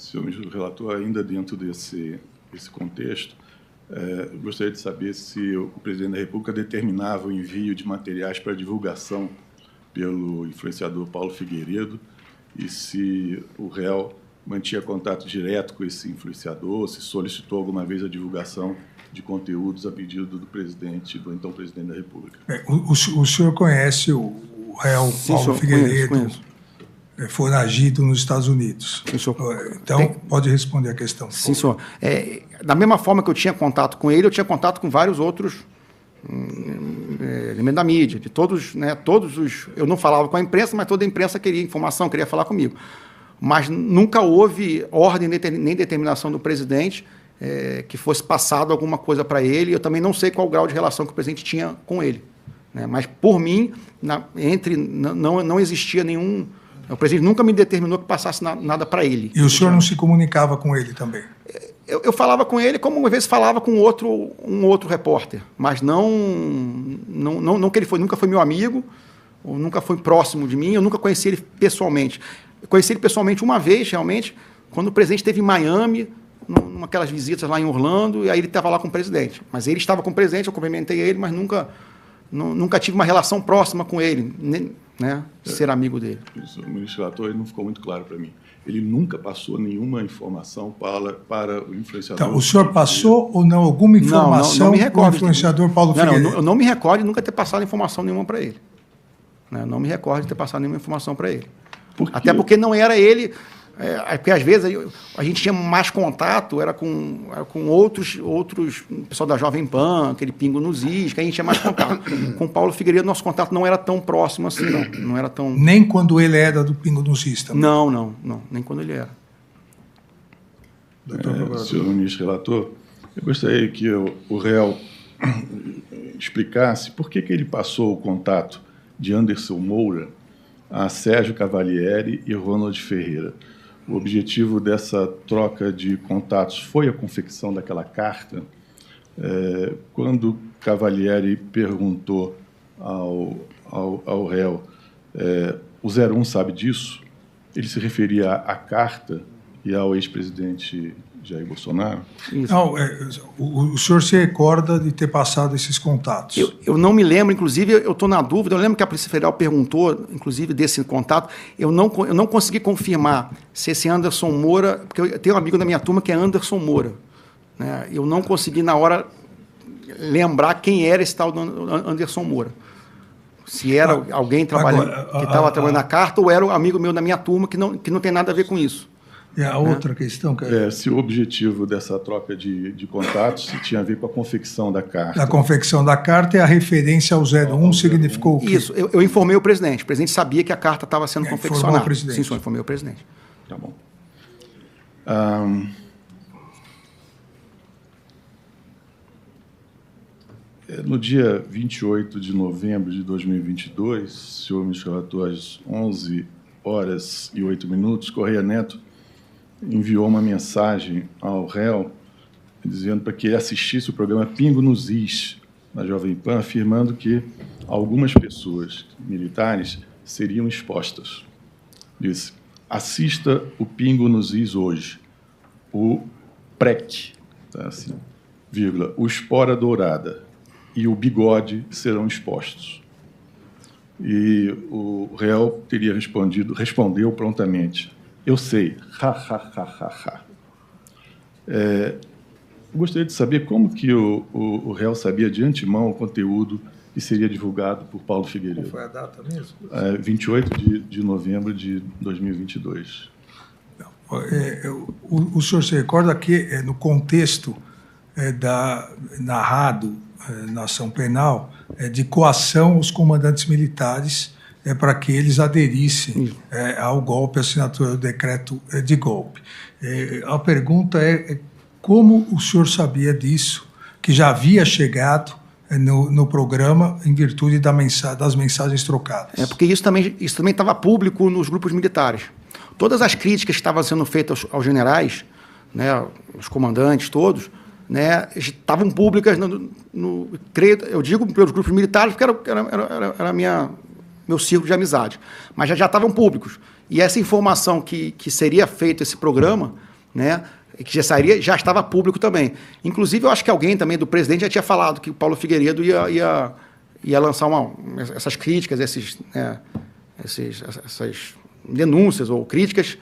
Senhor ministro relator, ainda dentro desse contexto, gostaria de saber se o presidente da República determinava o envio de materiais para divulgação pelo influenciador Paulo Figueiredo e se o réu mantinha contato direto com esse influenciador, se solicitou alguma vez a divulgação de conteúdos a pedido do presidente, do então presidente da República. O senhor conhece o réu Paulo Figueiredo? Conheço. Foragido nos Estados Unidos. Sim, senhor. Então, pode responder a questão. Sim, senhor. Da mesma forma que eu tinha contato com ele, eu tinha contato com vários outros elementos da mídia, de todos, né, todos os... Eu não falava com a imprensa, mas toda a imprensa queria informação, queria falar comigo. Mas nunca houve ordem nem determinação do presidente que fosse passado alguma coisa para ele. Eu também não sei qual o grau de relação que o presidente tinha com ele. Né? Mas, por mim, não existia nenhum... O presidente nunca me determinou que passasse nada para ele. E o senhor não se comunicava com ele também? Eu falava com ele como, às vezes, falava com um outro repórter, mas não que ele nunca foi meu amigo, ou nunca foi próximo de mim, eu nunca conheci ele pessoalmente. Eu conheci ele pessoalmente uma vez, realmente, quando o presidente esteve em Miami, numa aquelas visitas lá em Orlando, e aí ele estava lá com o presidente. Mas ele estava com o presidente, eu cumprimentei ele, mas nunca tive uma relação próxima com ele, né, ser amigo dele. Isso, o ministro relator, ele não ficou muito claro para mim. Ele nunca passou nenhuma informação para o influenciador. Então, o senhor passou ou não alguma informação para o influenciador Paulo Figueiredo? Eu não me recordo de nunca ter passado informação nenhuma para ele. Eu não me recordo de ter passado nenhuma informação para ele. Até porque não era ele... porque às vezes a gente tinha mais contato, era com outros, pessoal da Jovem Pan, aquele Pingo nos Is, que a gente tinha mais contato. Com o Paulo Figueiredo, nosso contato não era tão próximo assim, não era tão... Nem quando ele era do Pingo nos Is também? Não, nem quando ele era. Senhor ministro relator, eu gostaria que o réu explicasse por que ele passou o contato de Anderson Moura a Sérgio Cavalieri e Ronald Ferreira. O objetivo dessa troca de contatos foi a confecção daquela carta. Quando Cavalieri perguntou ao réu, o 01 sabe disso? Ele se referia à carta e ao ex-presidente Jair Bolsonaro? Isso. Não, o senhor se recorda de ter passado esses contatos? Eu não me lembro, inclusive, eu estou na dúvida, eu lembro que a Polícia Federal perguntou, inclusive, desse contato, eu não consegui confirmar se esse Anderson Moura, porque eu tenho um amigo da minha turma que é Anderson Moura, né? Eu não consegui, na hora, lembrar quem era esse tal do Anderson Moura. Se era alguém que estava trabalhando na carta ou era um amigo meu da minha turma que não tem nada a ver com isso. E a outra questão... se o objetivo dessa troca de contatos tinha a ver com a confecção da carta. A confecção da carta e a referência ao 01 significou o quê? Isso, eu informei o presidente. O presidente sabia que a carta estava sendo confeccionada. Informou o presidente. Sim, senhor, informei o presidente. Tá bom. No dia 28 de novembro de 2022, senhor ministro relator, às 11h08, Correia Neto enviou uma mensagem ao réu dizendo para que ele assistisse o programa Pingo nos Is, na Jovem Pan, afirmando que algumas pessoas militares seriam expostas. Disse, assista o Pingo nos Is hoje. O PREC, tá assim, vírgula, o Espora Dourada e o Bigode serão expostos. E o réu teria respondeu prontamente, eu sei, gostaria de saber como que o réu sabia de antemão o conteúdo que seria divulgado por Paulo Figueiredo. Qual foi a data mesmo? 28 de novembro de 2022. O senhor se recorda que, no contexto narrado na ação penal, de coação aos comandantes militares para que eles aderissem ao golpe, à assinatura do decreto de golpe. A pergunta é como o senhor sabia disso, que já havia chegado no programa em virtude das mensagens trocadas? Porque isso também estava público nos grupos militares. Todas as críticas que estavam sendo feitas aos generais, né, os comandantes todos, né, estavam públicas, eu digo pelos grupos militares, porque era meu círculo de amizade, mas já estavam públicos. E essa informação que seria feito esse programa, né? Que já estava público também. Inclusive, eu acho que alguém também do presidente já tinha falado que o Paulo Figueiredo ia lançar essas críticas, essas denúncias ou críticas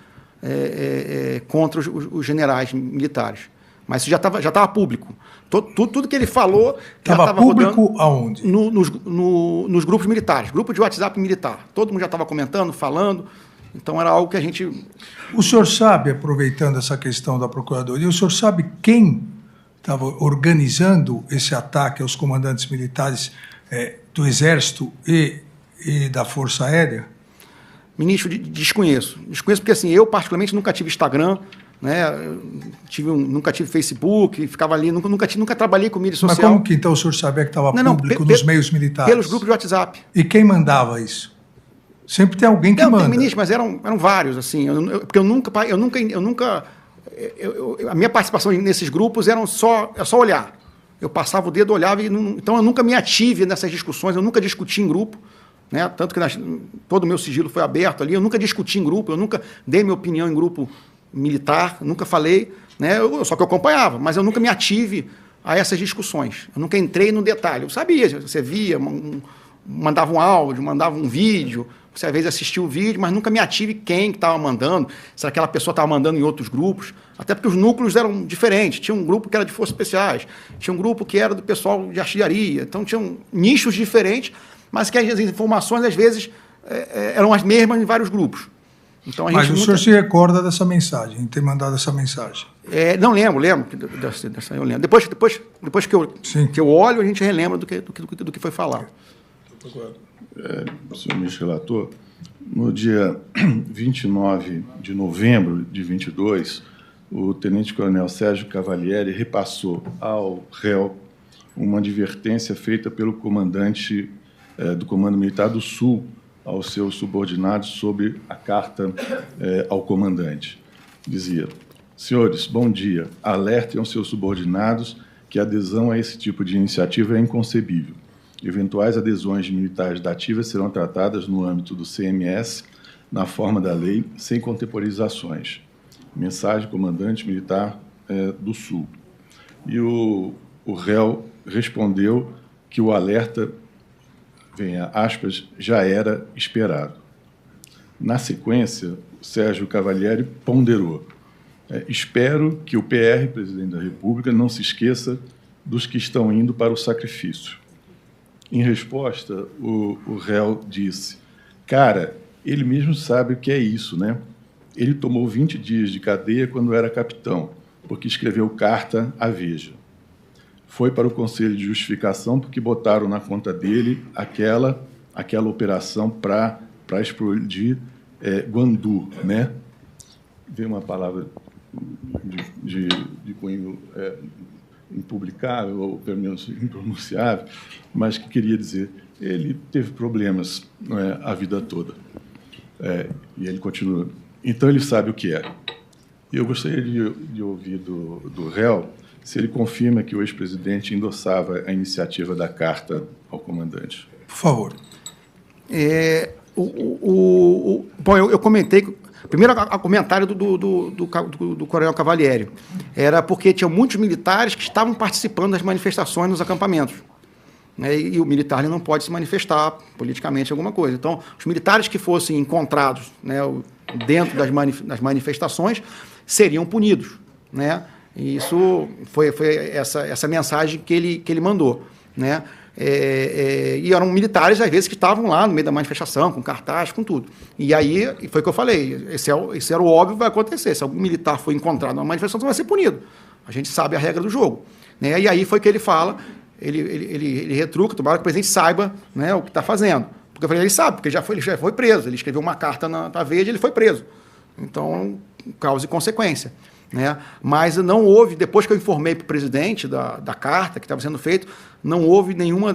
contra os generais militares. Mas isso já estava público. Tudo que ele falou... Estava público aonde? Nos grupos militares, grupo de WhatsApp militar. Todo mundo já estava comentando, falando. Então, era algo que a gente... O senhor sabe, aproveitando essa questão da Procuradoria, o senhor sabe quem estava organizando esse ataque aos comandantes militares do Exército e da Força Aérea? Ministro, desconheço. Desconheço porque, assim, eu, particularmente, nunca tive Instagram, né? Nunca tive Facebook, ficava ali, nunca trabalhei com mídia social. Mas como que, então, o senhor sabia que estava público nos meios militares? Pelos grupos de WhatsApp. E quem mandava isso? Sempre tem alguém que manda. Ministro, mas eram vários, assim, porque a minha participação nesses grupos era só olhar. Eu passava o dedo, olhava, então eu nunca me ative nessas discussões, eu nunca discuti em grupo, né? Tanto que todo o meu sigilo foi aberto ali, eu nunca discuti em grupo, eu nunca dei minha opinião em grupo militar, nunca falei, né? Só que eu acompanhava, mas eu nunca me ative a essas discussões, eu nunca entrei no detalhe. Eu sabia, você via, mandava um áudio, mandava um vídeo, você às vezes assistia o vídeo, mas nunca me ative quem estava mandando, se aquela pessoa estava mandando em outros grupos, até porque os núcleos eram diferentes. Tinha um grupo que era de forças especiais, tinha um grupo que era do pessoal de artilharia, então tinham nichos diferentes, mas que as informações às vezes eram as mesmas em vários grupos. Então, mas o senhor se recorda dessa mensagem, ter mandado essa mensagem? Não lembro. Dessa eu lembro. Depois que eu olho, a gente relembra do que foi falado. Senhor ministro relator, no dia 29 de novembro de 22, o tenente-coronel Sérgio Cavalieri repassou ao réu uma advertência feita pelo comandante do Comando Militar do Sul aos seus subordinados sobre a carta ao comandante. Dizia: senhores, bom dia, alertem aos seus subordinados que a adesão a esse tipo de iniciativa é inconcebível. Eventuais adesões de militares da ativa serão tratadas no âmbito do CMS, na forma da lei, sem contemporizações. Mensagem do comandante militar do Sul. E o réu respondeu que o alerta, venha aspas, já era esperado. Na sequência, Sérgio Cavalieri ponderou: espero que o PR, presidente da República, não se esqueça dos que estão indo para o sacrifício. Em resposta, o réu disse: cara, ele mesmo sabe o que é isso, né? Ele tomou 20 dias de cadeia quando era capitão, porque escreveu carta à Veja. Foi para o Conselho de Justificação porque botaram na conta dele aquela operação para explodir Guandu, né? Veio uma palavra de cunho impublicável, ou pelo menos impronunciável, mas que queria dizer, ele teve problemas a vida toda. E ele continua. Então, ele sabe o que é. E eu gostaria de ouvir do réu se ele confirma que o ex-presidente endossava a iniciativa da carta ao comandante. Por favor. Bom, eu comentei... Primeiro, o comentário do coronel Cavalieri era porque tinha muitos militares que estavam participando das manifestações nos acampamentos. Né, e o militar não pode se manifestar politicamente alguma coisa. Então, os militares que fossem encontrados, né, dentro das manifestações seriam punidos. Né? E isso foi essa mensagem que ele mandou. Né? E eram militares, às vezes, que estavam lá no meio da manifestação, com cartaz, com tudo. E aí, foi o que eu falei, esse era o óbvio que vai acontecer. Se algum militar for encontrado numa manifestação, vai ser punido. A gente sabe a regra do jogo. Né? E aí foi que ele fala, ele retruca, tomara que o presidente saiba, né, o que está fazendo. Porque eu falei, ele sabe, porque ele já foi preso. Ele escreveu uma carta na Veja e ele foi preso. Então, causa e consequência. Né? Mas não houve, depois que eu informei para o presidente da carta que estava sendo feito, não houve nenhuma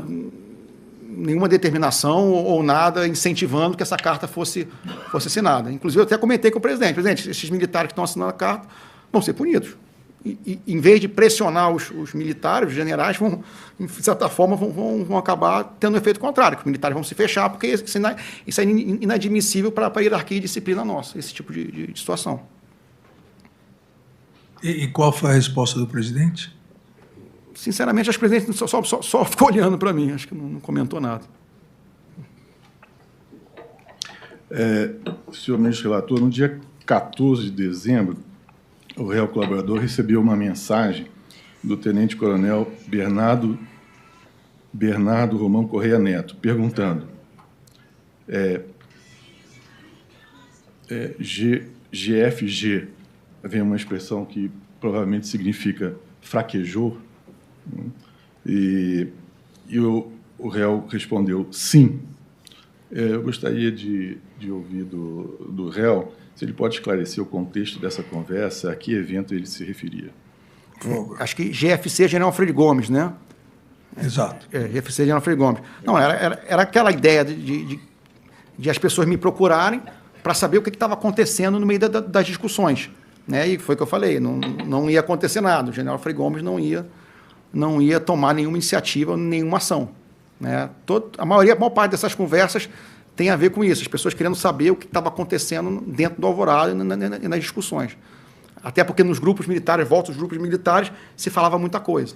determinação ou nada incentivando que essa carta fosse assinada. Inclusive, eu até comentei com o presidente: presidente, esses militares que estão assinando a carta vão ser punidos. E em vez de pressionar os militares, os generais, de certa forma, vão acabar tendo um efeito contrário, que os militares vão se fechar, porque isso é inadmissível para a hierarquia e disciplina nossa, esse tipo de situação. E qual foi a resposta do presidente? Sinceramente, acho que o presidente só ficou olhando para mim, acho que não comentou nada. Senhor ministro relator, no dia 14 de dezembro, o réu colaborador recebeu uma mensagem do tenente-coronel Bernardo Romão Correia Neto, perguntando: GFG, vem uma expressão que provavelmente significa fraquejou, né? E o réu respondeu sim. Eu gostaria de ouvir do réu se ele pode esclarecer o contexto dessa conversa, a que evento ele se referia. Acho que GFC, General Freire Gomes, né? Exato. GFC, General Freire Gomes. Não, era aquela ideia de as pessoas me procurarem para saber o que estava acontecendo no meio das discussões. Né? E foi o que eu falei, não ia acontecer nada. O General Freire Gomes não ia tomar nenhuma iniciativa, nenhuma ação. Né? A maior parte dessas conversas tem a ver com isso, as pessoas querendo saber o que estava acontecendo dentro do Alvorada e nas discussões. Até porque nos grupos militares, volta aos grupos militares, se falava muita coisa.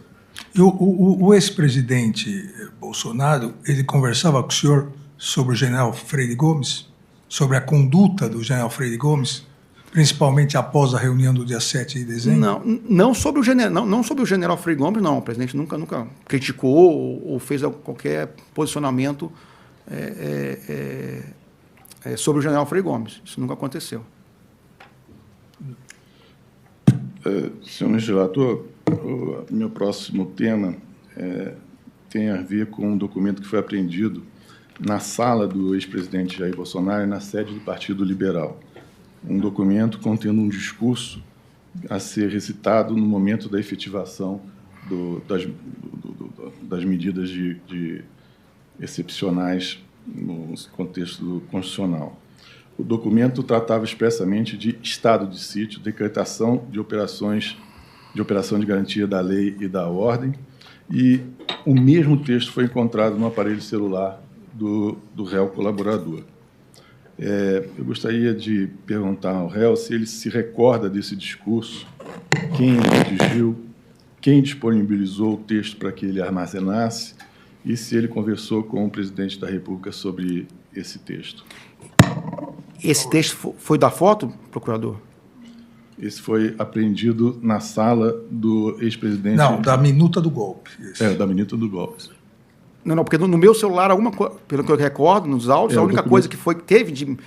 E o ex-presidente Bolsonaro, ele conversava com o senhor sobre o general Freire Gomes? Sobre a conduta do general Freire Gomes? Principalmente após a reunião do dia 7 de dezembro? Não sobre o general Freire Gomes, não. O presidente nunca criticou ou fez qualquer posicionamento sobre o general Freire Gomes. Isso nunca aconteceu. Senhor ministro relator, o meu próximo tema tem a ver com um documento que foi apreendido na sala do ex-presidente Jair Bolsonaro, na sede do Partido Liberal. Um documento contendo um discurso a ser recitado no momento da efetivação das medidas de excepcionais no contexto constitucional. O documento tratava expressamente de estado de sítio, decretação de operação de garantia da lei e da ordem, e o mesmo texto foi encontrado no aparelho celular do réu colaborador. Eu gostaria de perguntar ao réu se ele se recorda desse discurso, quem redigiu, quem disponibilizou o texto para que ele armazenasse e se ele conversou com o presidente da República sobre esse texto. Esse texto foi da foto, procurador? Esse foi apreendido na sala do ex-presidente... Não, da minuta do golpe. Da minuta do golpe. Não, porque no meu celular, pelo que eu recordo, nos áudios, a única coisa que teve de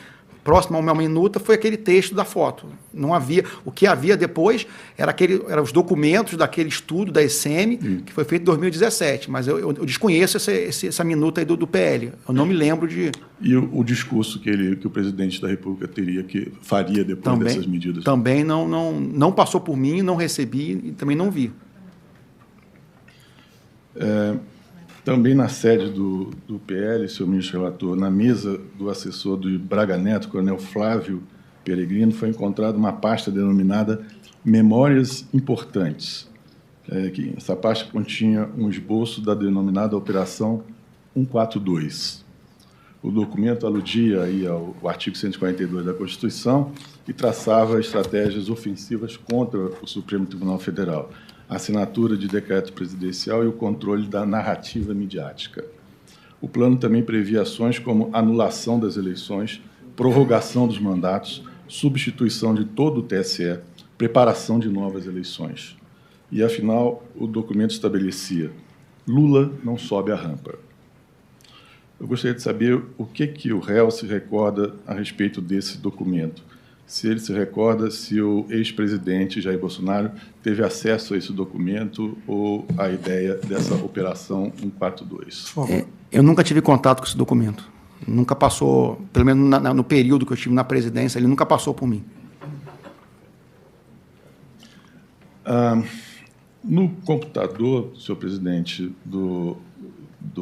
próximo a uma minuta foi aquele texto da foto. Não havia. O que havia depois eram os documentos daquele estudo da ECM, que foi feito em 2017. Mas eu desconheço essa minuta aí do PL. Eu não me lembro de... E o discurso que o presidente da República faria depois dessas medidas? Também não passou por mim, não recebi e também não vi. Também na sede do PL, senhor ministro relator, na mesa do assessor do Braga Neto, coronel Flávio Peregrino, foi encontrada uma pasta denominada Memórias Importantes. Essa pasta continha um esboço da denominada Operação 142. O documento aludia aí ao artigo 142 da Constituição e traçava estratégias ofensivas contra o Supremo Tribunal Federal, a assinatura de decreto presidencial e o controle da narrativa midiática. O plano também previa ações como anulação das eleições, prorrogação dos mandatos, substituição de todo o TSE, preparação de novas eleições. E, afinal, o documento estabelecia: Lula não sobe a rampa. Eu gostaria de saber o que o réu se recorda a respeito desse documento. Se ele se recorda se o ex-presidente Jair Bolsonaro teve acesso a esse documento ou a ideia dessa Operação 142. Eu nunca tive contato com esse documento. Nunca passou, pelo menos no período que eu estive na presidência, ele nunca passou por mim. No computador, senhor presidente, do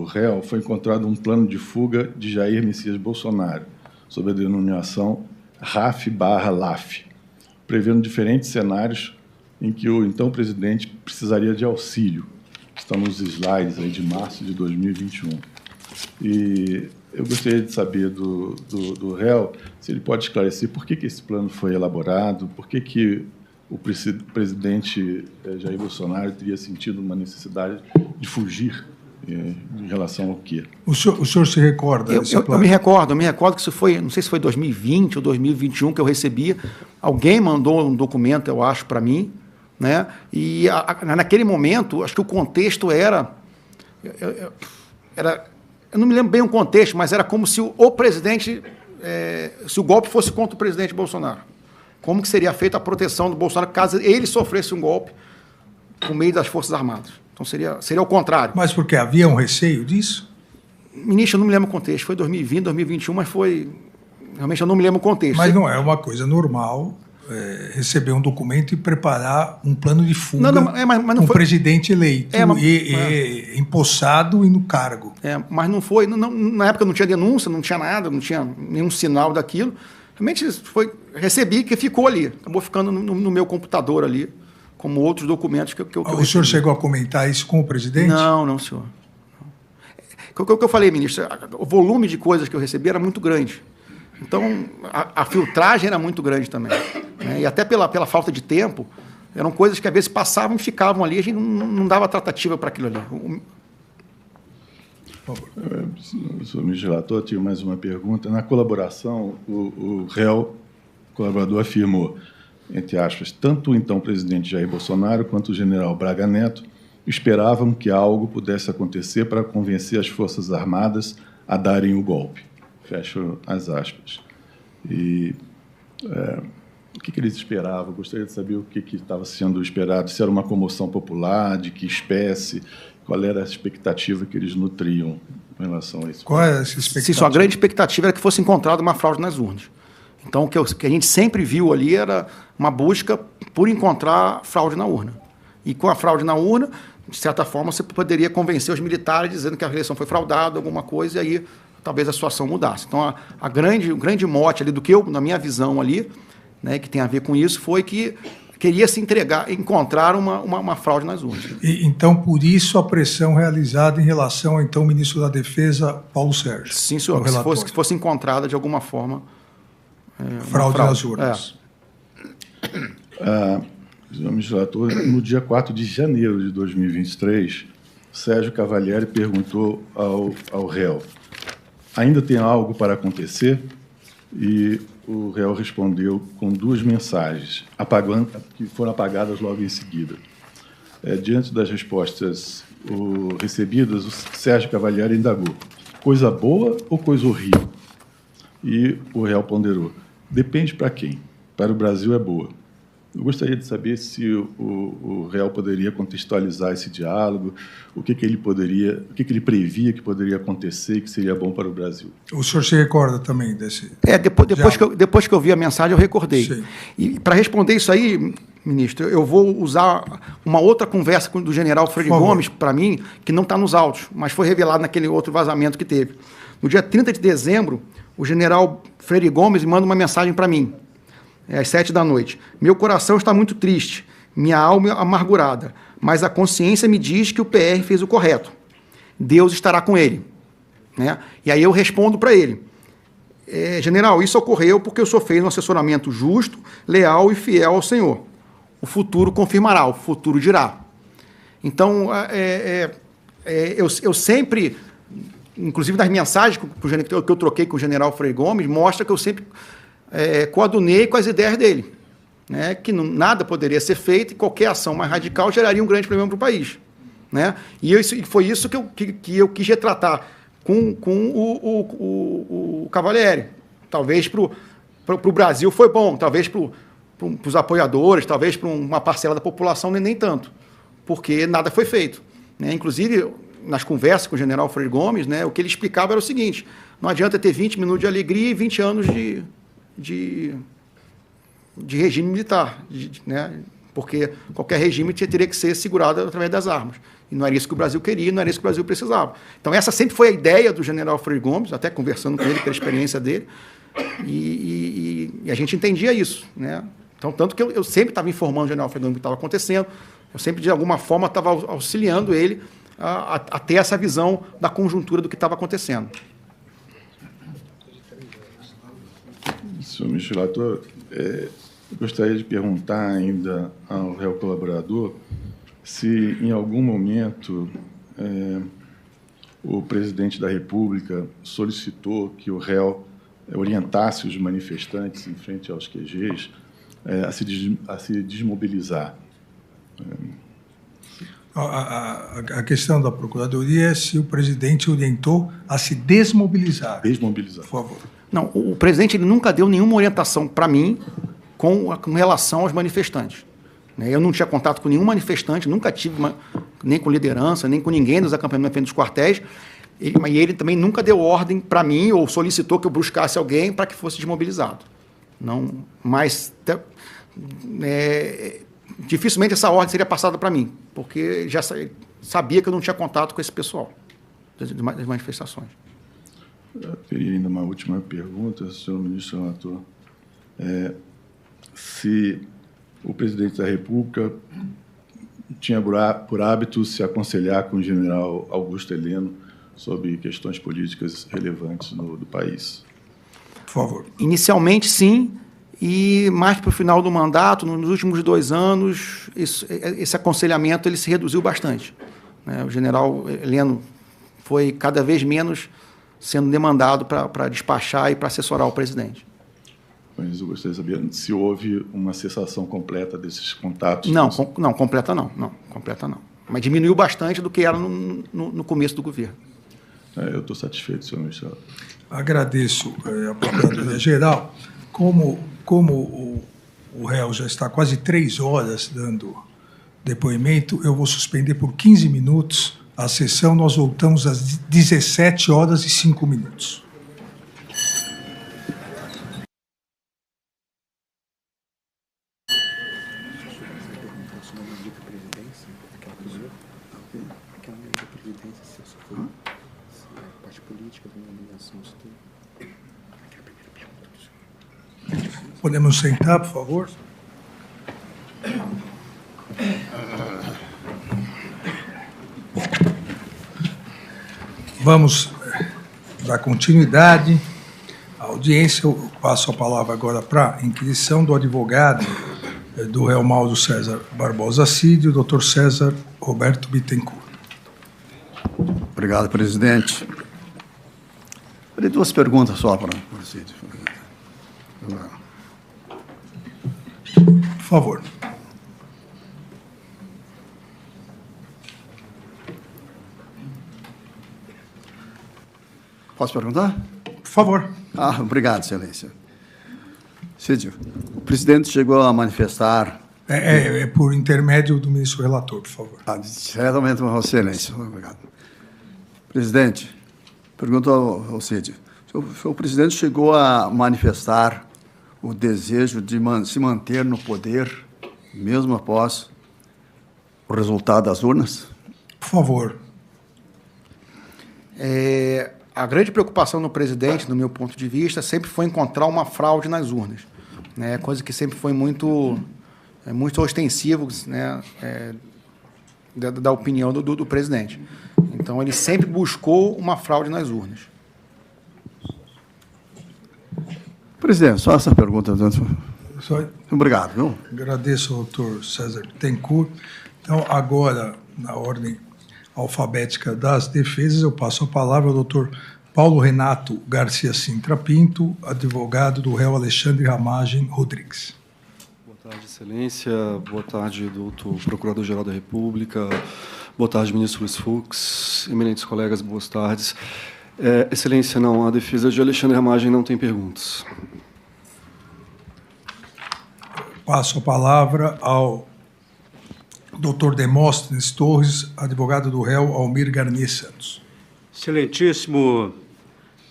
réu, foi encontrado um plano de fuga de Jair Messias Bolsonaro, sob a denominação RAF/LAF, prevendo diferentes cenários em que o então presidente precisaria de auxílio, que estão nos slides aí de março de 2021. E eu gostaria de saber do réu se ele pode esclarecer por que esse plano foi elaborado, por que o presidente Jair Bolsonaro teria sentido uma necessidade de fugir em relação ao quê? O senhor se recorda? Eu me recordo que isso foi, não sei se foi 2020 ou 2021 que eu recebi, alguém mandou um documento, eu acho, para mim, né? E naquele momento, acho que o contexto era, eu não me lembro bem o contexto, mas era como se o presidente, se o golpe fosse contra o presidente Bolsonaro. Como que seria feita a proteção do Bolsonaro caso ele sofresse um golpe por meio das Forças Armadas? Então seria o contrário. Mas por quê? Havia um receio disso? Ministro, eu não me lembro o contexto. Foi 2020, 2021, mas foi... Realmente eu não me lembro o contexto. Mas não é uma coisa normal receber um documento e preparar um plano de fuga mas não com o foi... presidente eleito empossado e no cargo. Mas não foi... na época não tinha denúncia, não tinha nada, não tinha nenhum sinal daquilo. Realmente recebi que ficou ali. Acabou ficando no meu computador ali, como outros documentos que eu O senhor chegou a comentar isso com o presidente? Não, senhor. O que eu falei, ministro, o volume de coisas que eu recebi era muito grande. Então, a filtragem era muito grande também. Né? E até pela falta de tempo, eram coisas que às vezes passavam e ficavam ali, a gente não dava tratativa para aquilo ali. Senhor ministro relator, tinha mais uma pergunta. Na colaboração, o réu colaborador afirmou, entre aspas, tanto o então presidente Jair Bolsonaro quanto o general Braga Neto esperavam que algo pudesse acontecer para convencer as Forças Armadas a darem o golpe. Fecho as aspas. E o que eles esperavam? Gostaria de saber o que estava sendo esperado, se era uma comoção popular, de que espécie, qual era a expectativa que eles nutriam em relação a isso. Qual é essa expectativa? Sim, a grande expectativa era que fosse encontrada uma fraude nas urnas. Então, o que a gente sempre viu ali era uma busca por encontrar fraude na urna. E com a fraude na urna, de certa forma, você poderia convencer os militares dizendo que a eleição foi fraudada, alguma coisa, e aí talvez a situação mudasse. Então, o grande mote ali do que na minha visão ali, né, que tem a ver com isso, foi que queria se encontrar uma fraude nas urnas. E, então, por isso, a pressão realizada em relação ao então ministro da Defesa, Paulo Sérgio. Sim, senhor, que fosse encontrada de alguma forma fraude nas urnas. Senhor ministro relator, no dia 4 de janeiro de 2023, Sérgio Cavalieri perguntou ao réu, ainda tem algo para acontecer? E o réu respondeu com duas mensagens, que foram apagadas logo em seguida. Diante das respostas recebidas, o Sérgio Cavalieri indagou, coisa boa ou coisa horrível? E o réu ponderou, depende para quem. Para o Brasil é boa. Eu gostaria de saber se o réu poderia contextualizar esse diálogo, o que ele previa que poderia acontecer e que seria bom para o Brasil. O senhor se recorda também desse... Depois que eu vi a mensagem, eu recordei. Sim. E para responder isso aí, ministro, eu vou usar uma outra conversa do general Freire Gomes, para mim, que não está nos autos, mas foi revelado naquele outro vazamento que teve. No dia 30 de dezembro, o general Freire Gomes manda uma mensagem para mim, às 19h. Meu coração está muito triste, minha alma amargurada, mas a consciência me diz que o PR fez o correto. Deus estará com ele. Né? E aí eu respondo para ele, general, isso ocorreu porque o senhor fez um assessoramento justo, leal e fiel ao Senhor. O futuro confirmará, o futuro dirá. Então, eu sempre, inclusive nas mensagens que eu troquei com o general Freire Gomes, mostra que eu sempre coadunei com as ideias dele, né? Que nada poderia ser feito e qualquer ação mais radical geraria um grande problema para o país. Né? E foi isso que eu quis retratar com o Cavalieri. Talvez para o Brasil foi bom, talvez para os apoiadores, talvez para uma parcela da população nem tanto, porque nada foi feito. Né? Inclusive, nas conversas com o general Freire Gomes, né, o que ele explicava era o seguinte, não adianta ter 20 minutos de alegria e 20 anos de regime militar, né? Porque qualquer regime teria que ser segurado através das armas. E não era isso que o Brasil queria, não era isso que o Brasil precisava. Então, essa sempre foi a ideia do general Freire Gomes, até conversando com ele, pela experiência dele, e a gente entendia isso. Né? Então, tanto que eu sempre estava informando o general Freire Gomes do que estava acontecendo, eu sempre, de alguma forma, estava auxiliando ele a ter essa visão da conjuntura do que estava acontecendo. Senhor ministro relator, Eu gostaria de perguntar ainda ao réu colaborador se, em algum momento, o presidente da República solicitou que o réu orientasse os manifestantes em frente aos QGs a se desmobilizar. A questão da Procuradoria é se o presidente orientou a se desmobilizar. Desmobilizar. Por favor. Não, o presidente ele nunca deu nenhuma orientação para mim com relação aos manifestantes. Eu não tinha contato com nenhum manifestante, nunca tive nem com liderança, nem com ninguém dos acampamentos dos quartéis. E ele também nunca deu ordem para mim ou solicitou que eu buscasse alguém para que fosse desmobilizado. Não, mas dificilmente essa ordem seria passada para mim, porque já sabia que eu não tinha contato com esse pessoal das manifestações. Eu teria ainda uma última pergunta, senhor ministro relator. Se o presidente da República tinha por hábito se aconselhar com o general Augusto Heleno sobre questões políticas relevantes do país. Por favor. Inicialmente, sim, e mais para o final do mandato, nos últimos 2 anos, esse aconselhamento ele se reduziu bastante. O general Heleno foi cada vez menos sendo demandado para despachar e para assessorar o presidente. Mas eu gostaria de saber se houve uma cessação completa desses contatos. Não, completa não. Não, completa não. Mas diminuiu bastante do que era no começo do governo. Eu estou satisfeito, senhor ministro. Agradeço a Procuradoria-Geral. Como o réu já está quase 3 horas dando depoimento, eu vou suspender por 15 minutos a sessão. Nós voltamos às 17h05. Podemos sentar, por favor? Vamos dar continuidade à audiência. Eu passo a palavra agora para a inquisição do advogado do réu Mauro César Barbosa Cid, o doutor César Roberto Bittencourt. Obrigado, presidente. Eu tenho 2 perguntas só para o Cid. Por favor. Posso perguntar? Por favor. Obrigado, excelência. Cid, o presidente chegou a manifestar... É por intermédio do ministro relator, por favor. Diretamente com a excelência. Obrigado. Presidente, pergunto ao Cid. O presidente chegou a manifestar o desejo de se manter no poder, mesmo após o resultado das urnas? Por favor. A grande preocupação do presidente, do meu ponto de vista, sempre foi encontrar uma fraude nas urnas. Coisa que sempre foi muito ostensivo, da opinião do presidente. Então, ele sempre buscou uma fraude nas urnas. Presidente, só essa pergunta. Obrigado, viu? Agradeço ao doutor César Bittencourt. Então, agora, na ordem alfabética das defesas, eu passo a palavra ao doutor Paulo Renato Garcia Sintra Pinto, advogado do réu Alexandre Ramagem Rodrigues. Boa tarde, excelência. Boa tarde, doutor Procurador-Geral da República. Boa tarde, ministro Luiz Fux. Eminentes colegas, boas tardes. Excelência, não, a defesa de Alexandre Ramagem não tem perguntas. Passo a palavra ao doutor Demóstenes Torres, advogado do réu Almir Garnier Santos. Excelentíssimo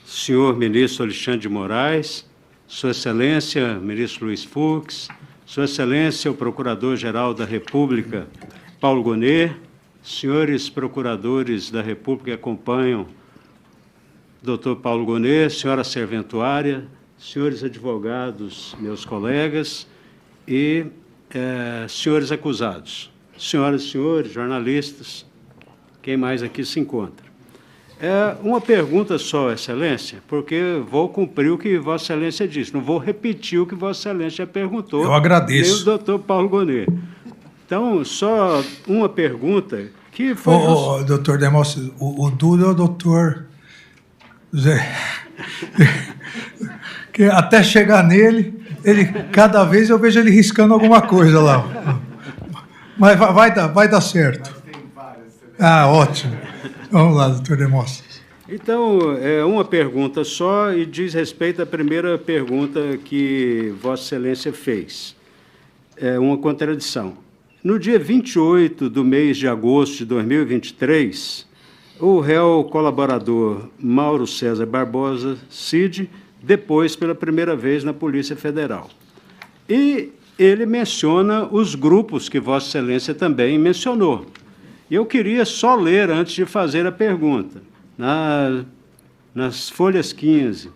senhor ministro Alexandre de Moraes, Sua Excelência, ministro Luiz Fux, Sua Excelência, o Procurador-Geral da República, Paulo Gonet, senhores procuradores da República que acompanham doutor Paulo Gonet, senhora serventuária, senhores advogados, meus colegas, e senhores acusados, senhoras e senhores, jornalistas, quem mais aqui se encontra. Uma pergunta só, Excelência, porque vou cumprir o que Vossa Excelência disse, não vou repetir o que Vossa Excelência perguntou. Eu agradeço. Nem o doutor Paulo Gonet. Então, só uma pergunta que foi... Doutor Demóstenes, o duro é o doutor Zé. Que até chegar nele, cada vez eu vejo ele riscando alguma coisa lá. Mas vai dar certo. Ótimo. Vamos lá, doutor Demóstenes. Então, é uma pergunta só e diz respeito à primeira pergunta que Vossa Excelência fez. É uma contradição. No dia 28 do mês de agosto de 2023, o réu colaborador Mauro César Barbosa Cid depôs pela primeira vez na Polícia Federal. E ele menciona os grupos que Vossa Excelência também mencionou. Eu queria só ler antes de fazer a pergunta. Nas folhas 15,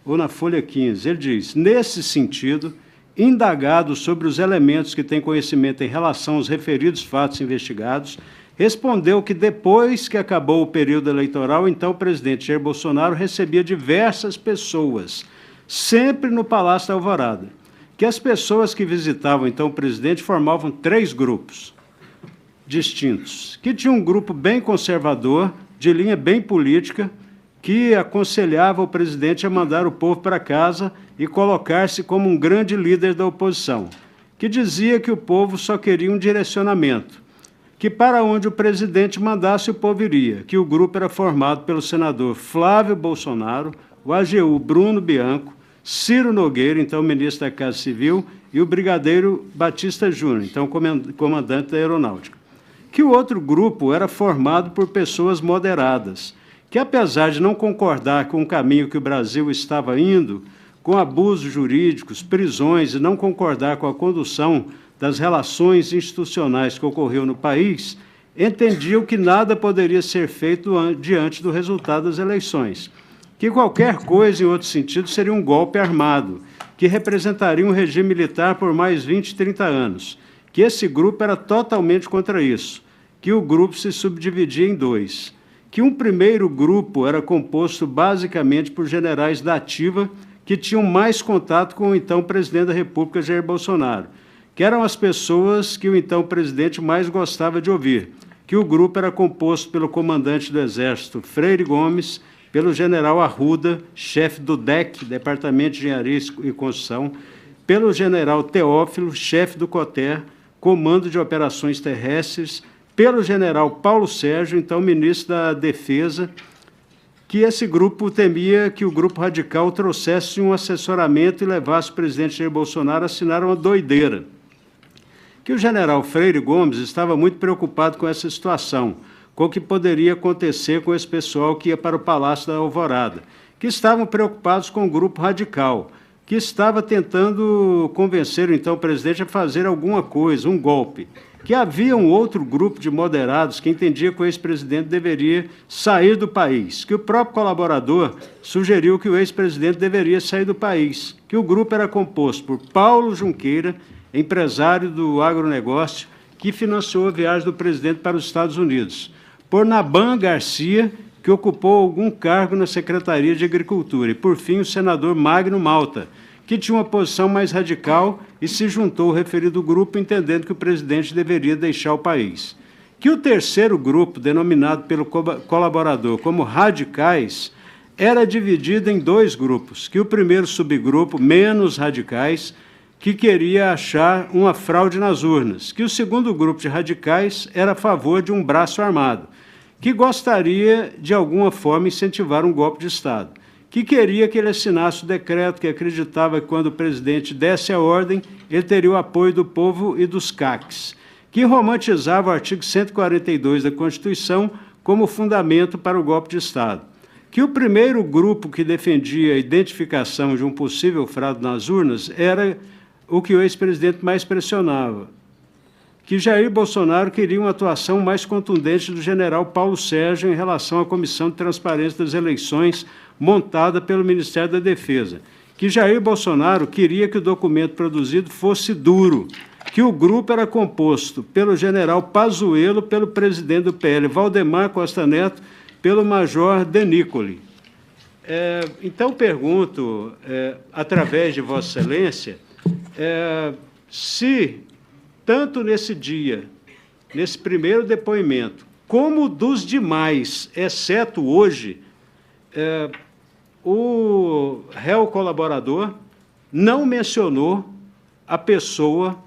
ou na folha 15, ele diz, nesse sentido, indagado sobre os elementos que têm conhecimento em relação aos referidos fatos investigados, respondeu que depois que acabou o período eleitoral, então o presidente Jair Bolsonaro recebia diversas pessoas, sempre no Palácio da Alvorada, que as pessoas que visitavam então o presidente formavam 3 grupos distintos, que tinha um grupo bem conservador, de linha bem política, que aconselhava o presidente a mandar o povo para casa e colocar-se como um grande líder da oposição, que dizia que o povo só queria um direcionamento, que para onde o presidente mandasse o povo iria, que o grupo era formado pelo senador Flávio Bolsonaro, o AGU Bruno Bianco, Ciro Nogueira, então ministro da Casa Civil, e o brigadeiro Batista Júnior, então comandante da Aeronáutica. Que o outro grupo era formado por pessoas moderadas, que, apesar de não concordar com o caminho que o Brasil estava indo, com abusos jurídicos, prisões, e não concordar com a condução das relações institucionais que ocorreu no país, entendiam que nada poderia ser feito diante do resultado das eleições, que qualquer coisa, em outro sentido, seria um golpe armado, que representaria um regime militar por mais 20, 30 anos, que esse grupo era totalmente contra isso, que o grupo se subdividia em 2, que um primeiro grupo era composto basicamente por generais da ativa que tinham mais contato com o então presidente da República, Jair Bolsonaro, que eram as pessoas que o então presidente mais gostava de ouvir, que o grupo era composto pelo comandante do Exército, Freire Gomes, pelo general Arruda, chefe do DEC, Departamento de Engenharia e Construção, pelo general Teófilo, chefe do COTER, Comando de Operações Terrestres, pelo general Paulo Sérgio, então ministro da Defesa, que esse grupo temia que o grupo radical trouxesse um assessoramento e levasse o presidente Jair Bolsonaro a assinar uma doideira. Que o general Freire Gomes estava muito preocupado com essa situação, com o que poderia acontecer com esse pessoal que ia para o Palácio da Alvorada, que estavam preocupados com o grupo radical, que estava tentando convencer, então, o presidente a fazer alguma coisa, um golpe, que havia um outro grupo de moderados que entendia que o ex-presidente deveria sair do país, que o próprio colaborador sugeriu que o ex-presidente deveria sair do país, que o grupo era composto por Paulo Junqueira, empresário do agronegócio, que financiou a viagem do presidente para os Estados Unidos, por Naban Garcia, que ocupou algum cargo na Secretaria de Agricultura, e, por fim, o senador Magno Malta, que tinha uma posição mais radical e se juntou ao referido grupo, entendendo que o presidente deveria deixar o país. Que o terceiro grupo, denominado pelo colaborador como radicais, era dividido em 2 grupos, que o primeiro subgrupo, menos radicais, que queria achar uma fraude nas urnas, que o segundo grupo de radicais era a favor de um braço armado, que gostaria, de alguma forma, incentivar um golpe de Estado, que queria que ele assinasse o decreto, que acreditava que, quando o presidente desse a ordem, ele teria o apoio do povo e dos CACs, que romantizava o artigo 142 da Constituição como fundamento para o golpe de Estado, que o primeiro grupo que defendia a identificação de um possível fraude nas urnas era o que o ex-presidente mais pressionava, que Jair Bolsonaro queria uma atuação mais contundente do general Paulo Sérgio em relação à Comissão de Transparência das Eleições montada pelo Ministério da Defesa, que Jair Bolsonaro queria que o documento produzido fosse duro, que o grupo era composto pelo general Pazuello, pelo presidente do PL, Valdemar Costa Neto, pelo Major Denícoli. Então, pergunto, através de Vossa Excelência, se, tanto nesse dia, nesse primeiro depoimento, como dos demais, exceto hoje, o réu colaborador não mencionou a pessoa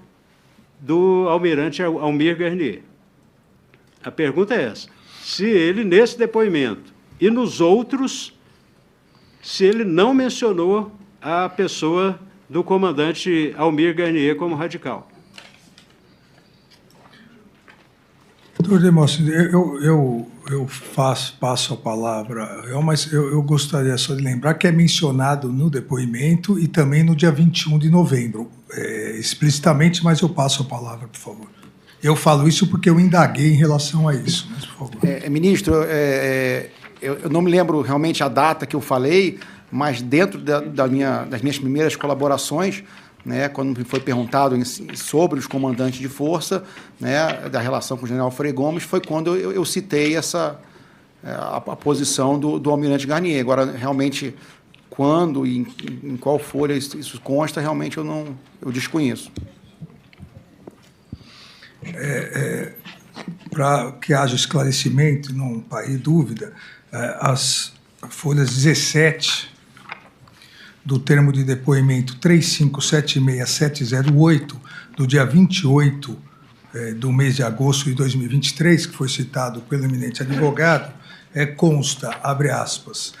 do almirante Almir Garnier. A pergunta é essa. Se ele, nesse depoimento, e nos outros, se ele não mencionou a pessoa do comandante Almir Garnier como radical. Doutor Demóstenes, eu passo a palavra, mas eu gostaria só de lembrar que é mencionado no depoimento e também no dia 21 de novembro, explicitamente, mas eu passo a palavra, por favor. Eu falo isso porque eu indaguei em relação a isso, mas, por favor. Ministro, eu não me lembro realmente a data que eu falei, mas dentro das minhas primeiras colaborações, né, quando me foi perguntado sobre os comandantes de força, né, da relação com o general Frei Gomes, foi quando eu citei a posição do almirante Garnier. Agora, realmente, quando e em qual folha isso consta, realmente eu desconheço. Para que haja esclarecimento e não paire dúvida, as folhas 17 do termo de depoimento 3576708, do dia 28 do mês de agosto de 2023, que foi citado pelo eminente advogado, consta, abre aspas,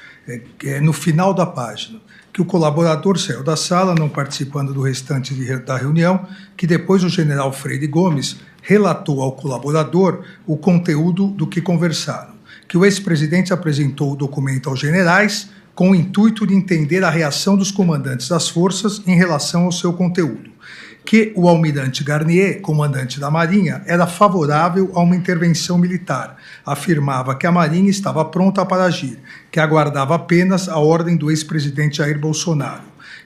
no final da página, que o colaborador saiu da sala, não participando do restante da reunião, que depois o general Freire Gomes relatou ao colaborador o conteúdo do que conversaram, que o ex-presidente apresentou o documento aos generais com o intuito de entender a reação dos comandantes das forças em relação ao seu conteúdo, que o almirante Garnier, comandante da Marinha, era favorável a uma intervenção militar, afirmava que a Marinha estava pronta para agir, que aguardava apenas a ordem do ex-presidente Jair Bolsonaro,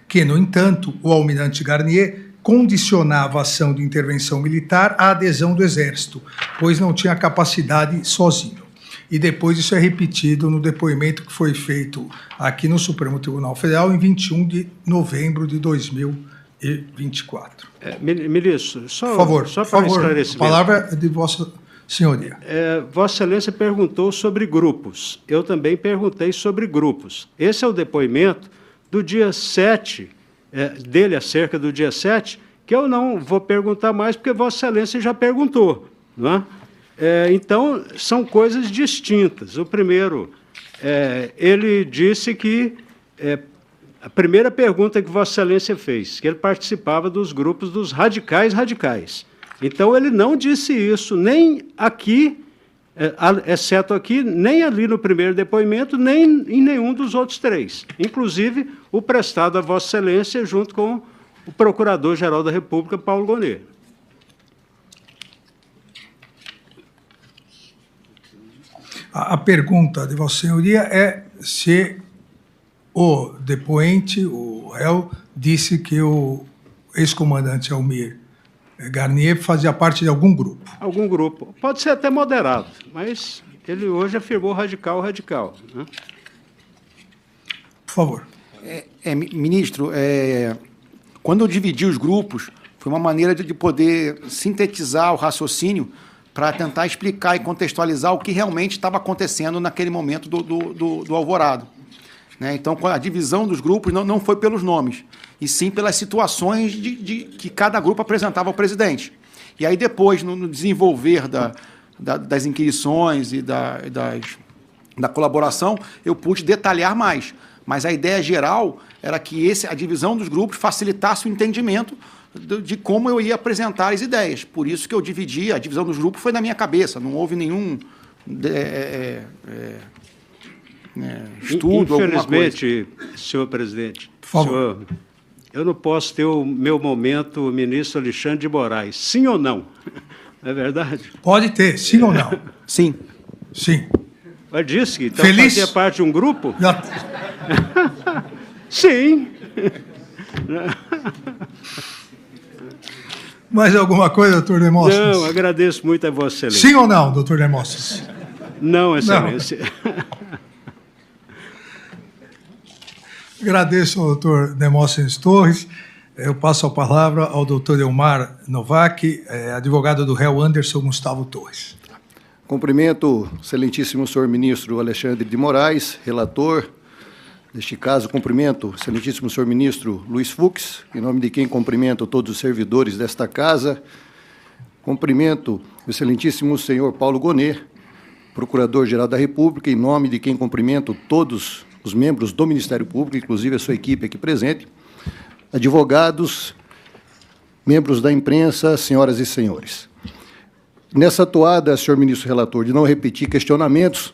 que, no entanto, o almirante Garnier condicionava a ação de intervenção militar à adesão do Exército, pois não tinha capacidade sozinho. E depois isso é repetido no depoimento que foi feito aqui no Supremo Tribunal Federal em 21 de novembro de 2024. Ministro, só, por favor, só para esclarecimento. A palavra é de Vossa Senhoria. Vossa Excelência perguntou sobre grupos. Eu também perguntei sobre grupos. Esse é o depoimento do dia 7, dele acerca do dia 7, que eu não vou perguntar mais, porque Vossa Excelência já perguntou, não é? Então, são coisas distintas. O primeiro, ele disse que, a primeira pergunta que Vossa Excelência fez, que ele participava dos grupos dos radicais. Então, ele não disse isso, nem aqui, exceto aqui, nem ali no primeiro depoimento, nem em nenhum dos outros três. Inclusive, o prestado a Vossa Excelência junto com o Procurador-Geral da República, Paulo Gonet. A pergunta de Vossa Senhoria é se o depoente, o réu, disse que o ex-comandante Almir Garnier fazia parte de algum grupo. Algum grupo. Pode ser até moderado, mas ele hoje afirmou radical. Né? Por favor. Ministro, quando eu dividi os grupos, foi uma maneira de poder sintetizar o raciocínio para tentar explicar e contextualizar o que realmente estava acontecendo naquele momento do Alvorado. Né? Então, a divisão dos grupos não foi pelos nomes, e sim pelas situações que cada grupo apresentava ao presidente. E aí, depois, no desenvolver das inquirições e da colaboração, eu pude detalhar mais. Mas a ideia geral era que a divisão dos grupos facilitasse o entendimento de como eu ia apresentar as ideias. Por isso que eu dividi, a divisão dos grupos foi na minha cabeça, não houve nenhum estudo, infelizmente, senhor presidente, por favor. Senhor, eu não posso ter o meu momento, o ministro Alexandre de Moraes, sim ou não? Não é verdade? Pode ter, sim ou não? Sim. Sim. Mas disse que então Feliz? fazia parte de um grupo? Já... Sim. Mais alguma coisa, doutor Demóstenes? Não, agradeço muito a Vossa Excelência. Sim ou não, doutor Demóstenes? Não, Excelência. Não. Agradeço ao doutor Demóstenes Torres. Eu passo a palavra ao doutor Elmar Novak, advogado do réu Anderson Gustavo Torres. Cumprimento o excelentíssimo senhor ministro Alexandre de Moraes, relator. Neste caso, cumprimento o excelentíssimo senhor ministro Luiz Fux, em nome de quem cumprimento todos os servidores desta casa. Cumprimento o excelentíssimo senhor Paulo Gonet, procurador-geral da República, em nome de quem cumprimento todos os membros do Ministério Público, inclusive a sua equipe aqui presente, advogados, membros da imprensa, senhoras e senhores. Nessa toada, senhor ministro relator, de não repetir questionamentos,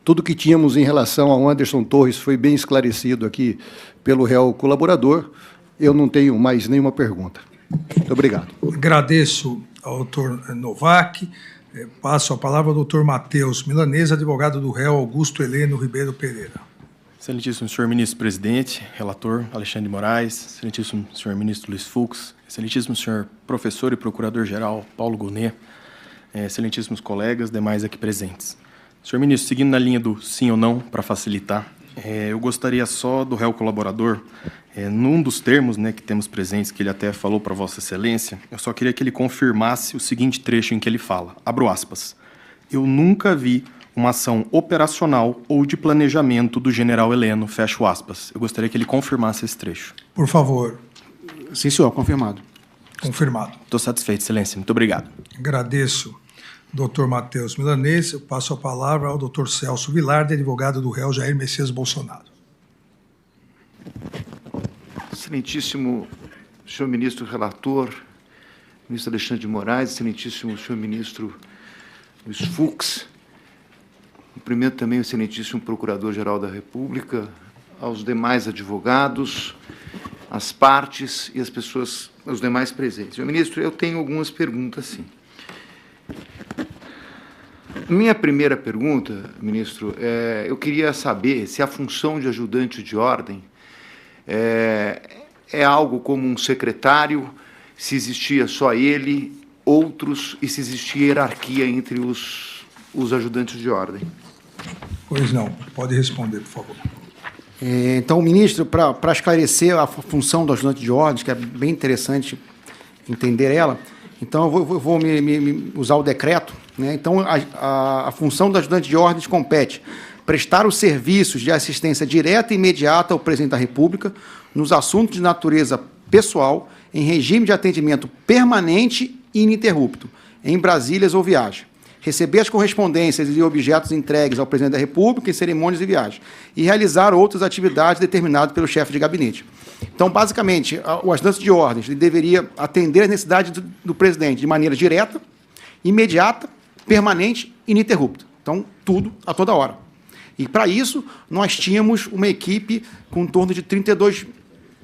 tudo que tínhamos em relação ao Anderson Torres foi bem esclarecido aqui pelo réu colaborador. Eu não tenho mais nenhuma pergunta. Muito obrigado. Agradeço ao doutor Novak. Passo a palavra ao doutor Matheus Milanês, advogado do réu Augusto Heleno Ribeiro Pereira. Excelentíssimo senhor ministro-presidente, relator Alexandre de Moraes, excelentíssimo senhor ministro Luiz Fux, excelentíssimo senhor professor e procurador-geral Paulo Gonet, excelentíssimos colegas, demais aqui presentes. Senhor ministro, seguindo na linha do sim ou não, para facilitar, eu gostaria só do réu colaborador, num dos termos que temos presentes, que ele até falou para Vossa Excelência, eu só queria que ele confirmasse o seguinte trecho em que ele fala, abro aspas, eu nunca vi uma ação operacional ou de planejamento do general Heleno, fecho aspas. Eu gostaria que ele confirmasse esse trecho. Por favor. Sim, senhor, confirmado. Confirmado. Estou satisfeito, Excelência. Muito obrigado. Agradeço, doutor Matheus Milanês. Eu passo a palavra ao doutor Celso Vilardi, advogado do réu Jair Messias Bolsonaro. Excelentíssimo senhor ministro relator, ministro Alexandre de Moraes, excelentíssimo senhor ministro Luiz Fux, cumprimento também o excelentíssimo procurador-geral da República, aos demais advogados, as partes e as pessoas, os demais presentes. Senhor ministro, eu tenho algumas perguntas, sim. Minha primeira pergunta, ministro, eu queria saber se a função de ajudante de ordem é algo como um secretário, se existia só ele, outros, e se existia hierarquia entre os ajudantes de ordem. Pois não. Pode responder, por favor. Então, ministro, para esclarecer a função do ajudante de ordens, que é bem interessante entender ela, então eu vou usar o decreto. Então, a função do ajudante de ordens compete prestar os serviços de assistência direta e imediata ao presidente da República nos assuntos de natureza pessoal, em regime de atendimento permanente e ininterrupto, em Brasílias ou viagem. Receber as correspondências e objetos entregues ao presidente da República em cerimônias e viagens, e realizar outras atividades determinadas pelo chefe de gabinete. Então, basicamente, o ajudante de ordens ele deveria atender às necessidades do presidente de maneira direta, imediata, permanente e ininterrupta. Então, tudo a toda hora. E, para isso, nós tínhamos uma equipe com em torno de 32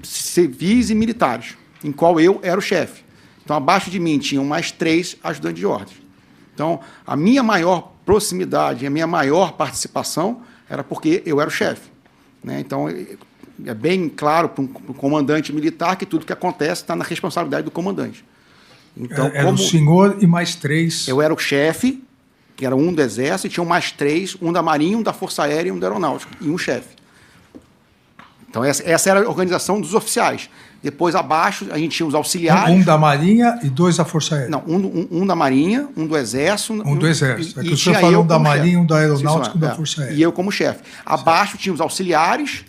civis e militares, em qual eu era o chefe. Então, abaixo de mim tinham mais 3 ajudantes de ordens. Então, a minha maior proximidade, a minha maior participação era porque eu era o chefe. Então, é bem claro para um comandante militar que tudo que acontece está na responsabilidade do comandante. Então, era o senhor e mais 3. Eu era o chefe, que era um do Exército, e tinham mais 3, um da Marinha, um da Força Aérea e um da Aeronáutica, e um chefe. Então, essa era a organização dos oficiais. Depois, abaixo, a gente tinha os auxiliares. Um da Marinha e 2 da Força Aérea. Não, um da Marinha, um do Exército. Um do Exército. É que o senhor falou um da Marinha, um da Aeronáutica e um da Força Aérea. E eu como chefe. Abaixo tinha os auxiliares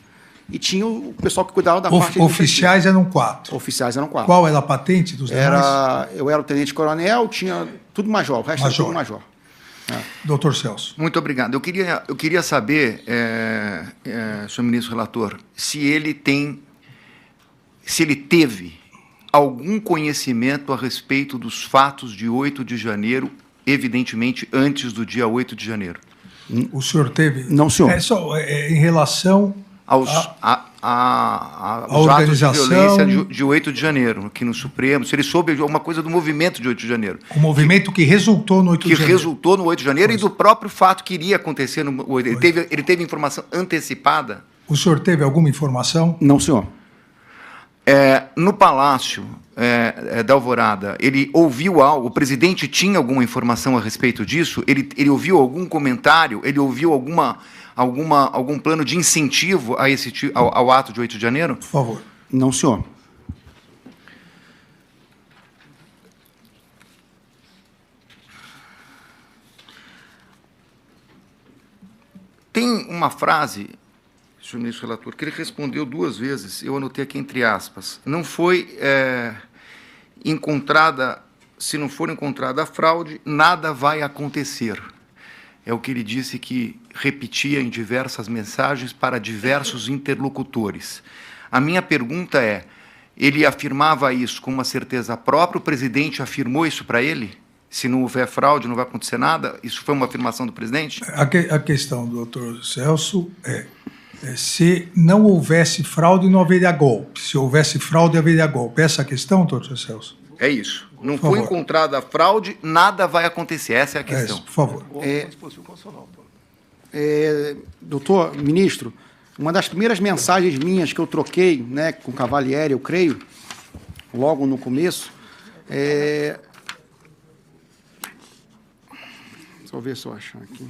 e tinha o pessoal que cuidava da parte... Oficiais eram 4. Oficiais eram 4. Qual era a patente dos demais? Eu era o tenente-coronel, tinha tudo major, o resto era tudo major. Doutor Celso. Muito obrigado. Eu queria saber, senhor ministro relator, se ele teve algum conhecimento a respeito dos fatos de 8 de janeiro, evidentemente antes do dia 8 de janeiro. O senhor teve? Não, senhor. Em relação aos atos de violência de 8 de janeiro, aqui no Supremo, se ele soube alguma coisa do movimento de 8 de janeiro. O movimento que resultou no 8 de janeiro. Que resultou no 8 de janeiro e do próprio fato que iria acontecer no 8 de janeiro. Ele teve informação antecipada? O senhor teve alguma informação? Não, senhor. No Palácio, da Alvorada, ele ouviu algo, o presidente tinha alguma informação a respeito disso? Ele ouviu algum comentário? Ele ouviu algum plano de incentivo a ao ato de 8 de janeiro? Por favor. Não, senhor. Tem uma frase, senhor ministro relator, que ele respondeu 2 vezes, eu anotei aqui entre aspas, não foi encontrada, se não for encontrada a fraude, nada vai acontecer. É o que ele disse que repetia em diversas mensagens para diversos interlocutores. A minha pergunta é, ele afirmava isso com uma certeza própria, o presidente afirmou isso para ele? Se não houver fraude, não vai acontecer nada? Isso foi uma afirmação do presidente? A questão do doutor Celso se não houvesse fraude, não haveria golpe. Se houvesse fraude, haveria golpe. Essa é a questão, doutor Celso? É isso. Não foi encontrada a fraude, nada vai acontecer. Essa é a questão. Por favor. Doutor ministro, uma das primeiras mensagens minhas que eu troquei, né, com o Cavalieri, eu creio, logo no começo, deixa eu ver se eu achar aqui.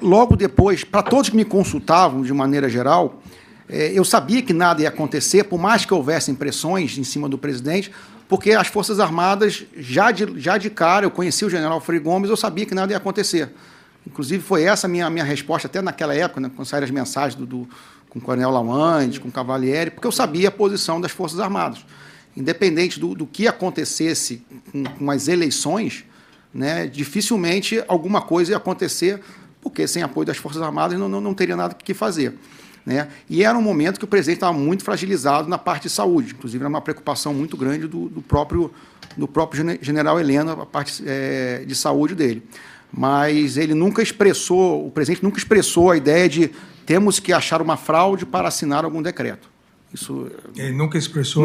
Logo depois, para todos que me consultavam de maneira geral, eu sabia que nada ia acontecer, por mais que houvessem pressões em cima do presidente, porque as Forças Armadas, já de cara, eu conhecia o general Frei Gomes, eu sabia que nada ia acontecer. Inclusive, foi essa a minha resposta, até naquela época, né, quando saíram as mensagens com o coronel Lawande, com o Cavalieri, porque eu sabia a posição das Forças Armadas. Independente do que acontecesse com as eleições, né, dificilmente alguma coisa ia acontecer, porque sem apoio das Forças Armadas não teria nada que fazer. Né? E era um momento que o presidente estava muito fragilizado na parte de saúde, inclusive era uma preocupação muito grande do próprio general Heleno, a parte de saúde dele. Mas ele nunca expressou, o presidente nunca expressou a ideia de temos que achar uma fraude para assinar algum decreto. Isso... Ele nunca expressou...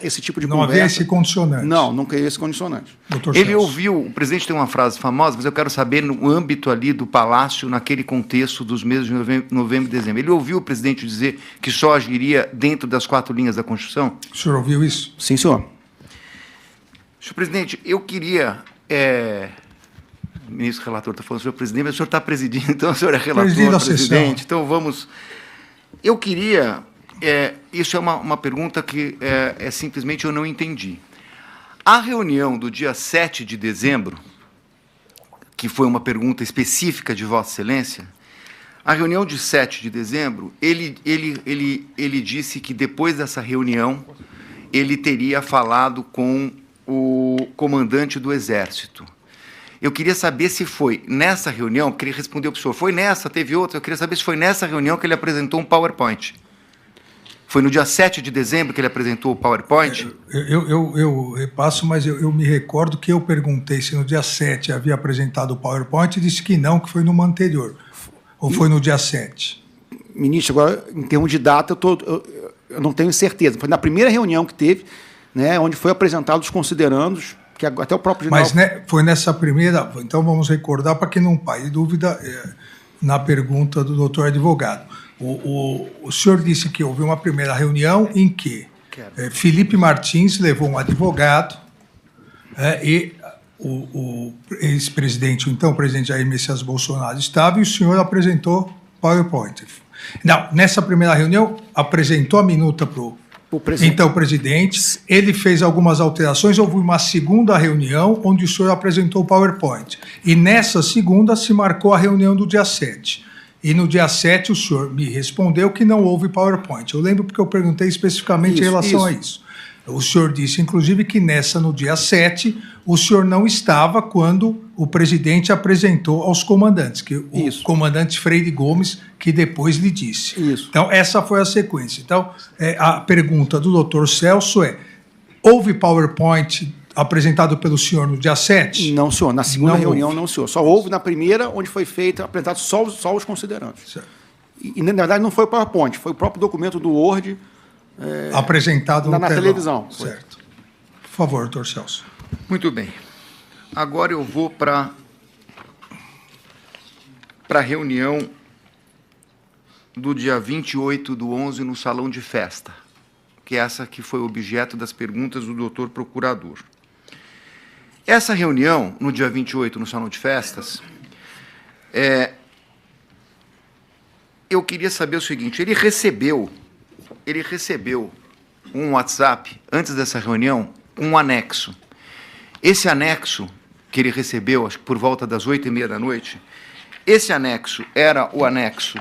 Esse tipo de não conversa... havia esse condicionante. Não, nunca havia esse condicionante. Ele ouviu... O presidente tem uma frase famosa, mas eu quero saber no âmbito ali do Palácio, naquele contexto dos meses de novembro e dezembro. Ele ouviu o presidente dizer que só agiria dentro das 4 linhas da Constituição? O senhor ouviu isso? Sim, senhor. Senhor presidente, eu queria... O ministro relator está falando, senhor presidente, mas o senhor está presidindo, então o senhor é relator, presidente. Então vamos... Eu queria... isso é uma pergunta que simplesmente eu não entendi. A reunião do dia 7 de dezembro, que foi uma pergunta específica de Vossa Excelência, a reunião de 7 de dezembro, ele disse que depois dessa reunião ele teria falado com o comandante do Exército. Eu queria saber se foi nessa reunião, porque ele respondeu para o senhor, foi nessa, teve outra, eu queria saber se foi nessa reunião que ele apresentou um PowerPoint. Foi no dia 7 de dezembro que ele apresentou o PowerPoint? Eu repasso, mas eu me recordo que eu perguntei se no dia 7 havia apresentado o PowerPoint e disse que não, que foi numa anterior. Ou foi no dia 7? Ministro, agora, em termos de data, eu não tenho certeza. Foi na primeira reunião que teve, né, onde foi apresentado os considerandos, que até o próprio general... Mas foi nessa primeira... Então, vamos recordar, para que não paire dúvida, na pergunta do doutor advogado. O senhor disse que houve uma primeira reunião em que Felipe Martins levou um advogado e o ex-presidente, o então presidente Jair Messias Bolsonaro estava e o senhor apresentou PowerPoint. Não, nessa primeira reunião apresentou a minuta para o então presidente, ele fez algumas alterações, houve uma segunda reunião onde o senhor apresentou o PowerPoint. E nessa segunda se marcou a reunião do dia 7. E no dia 7 o senhor me respondeu que não houve PowerPoint. Eu lembro porque eu perguntei especificamente em relação a isso. O senhor disse, inclusive, que no dia 7, o senhor não estava quando o presidente apresentou aos comandantes, que o comandante Freire Gomes, que depois lhe disse. Isso. Então, essa foi a sequência. Então, a pergunta do doutor Celso houve PowerPoint apresentado pelo senhor no dia 7? Não, senhor. Na segunda reunião, não, senhor. Só houve na primeira, onde foi feito, apresentado só os considerandos. Certo. E, na verdade, não foi o PowerPoint, foi o próprio documento do Word... apresentado na televisão. Certo. Por favor, doutor Celso. Muito bem. Agora eu vou para para a reunião do dia 28/11 no salão de festa, que é essa que foi objeto das perguntas do doutor procurador. Essa reunião, no dia 28, no salão de festas, eu queria saber o seguinte: ele recebeu um WhatsApp, antes dessa reunião, um anexo. Esse anexo que ele recebeu, acho que por volta das 8h30 da noite, esse anexo era o anexo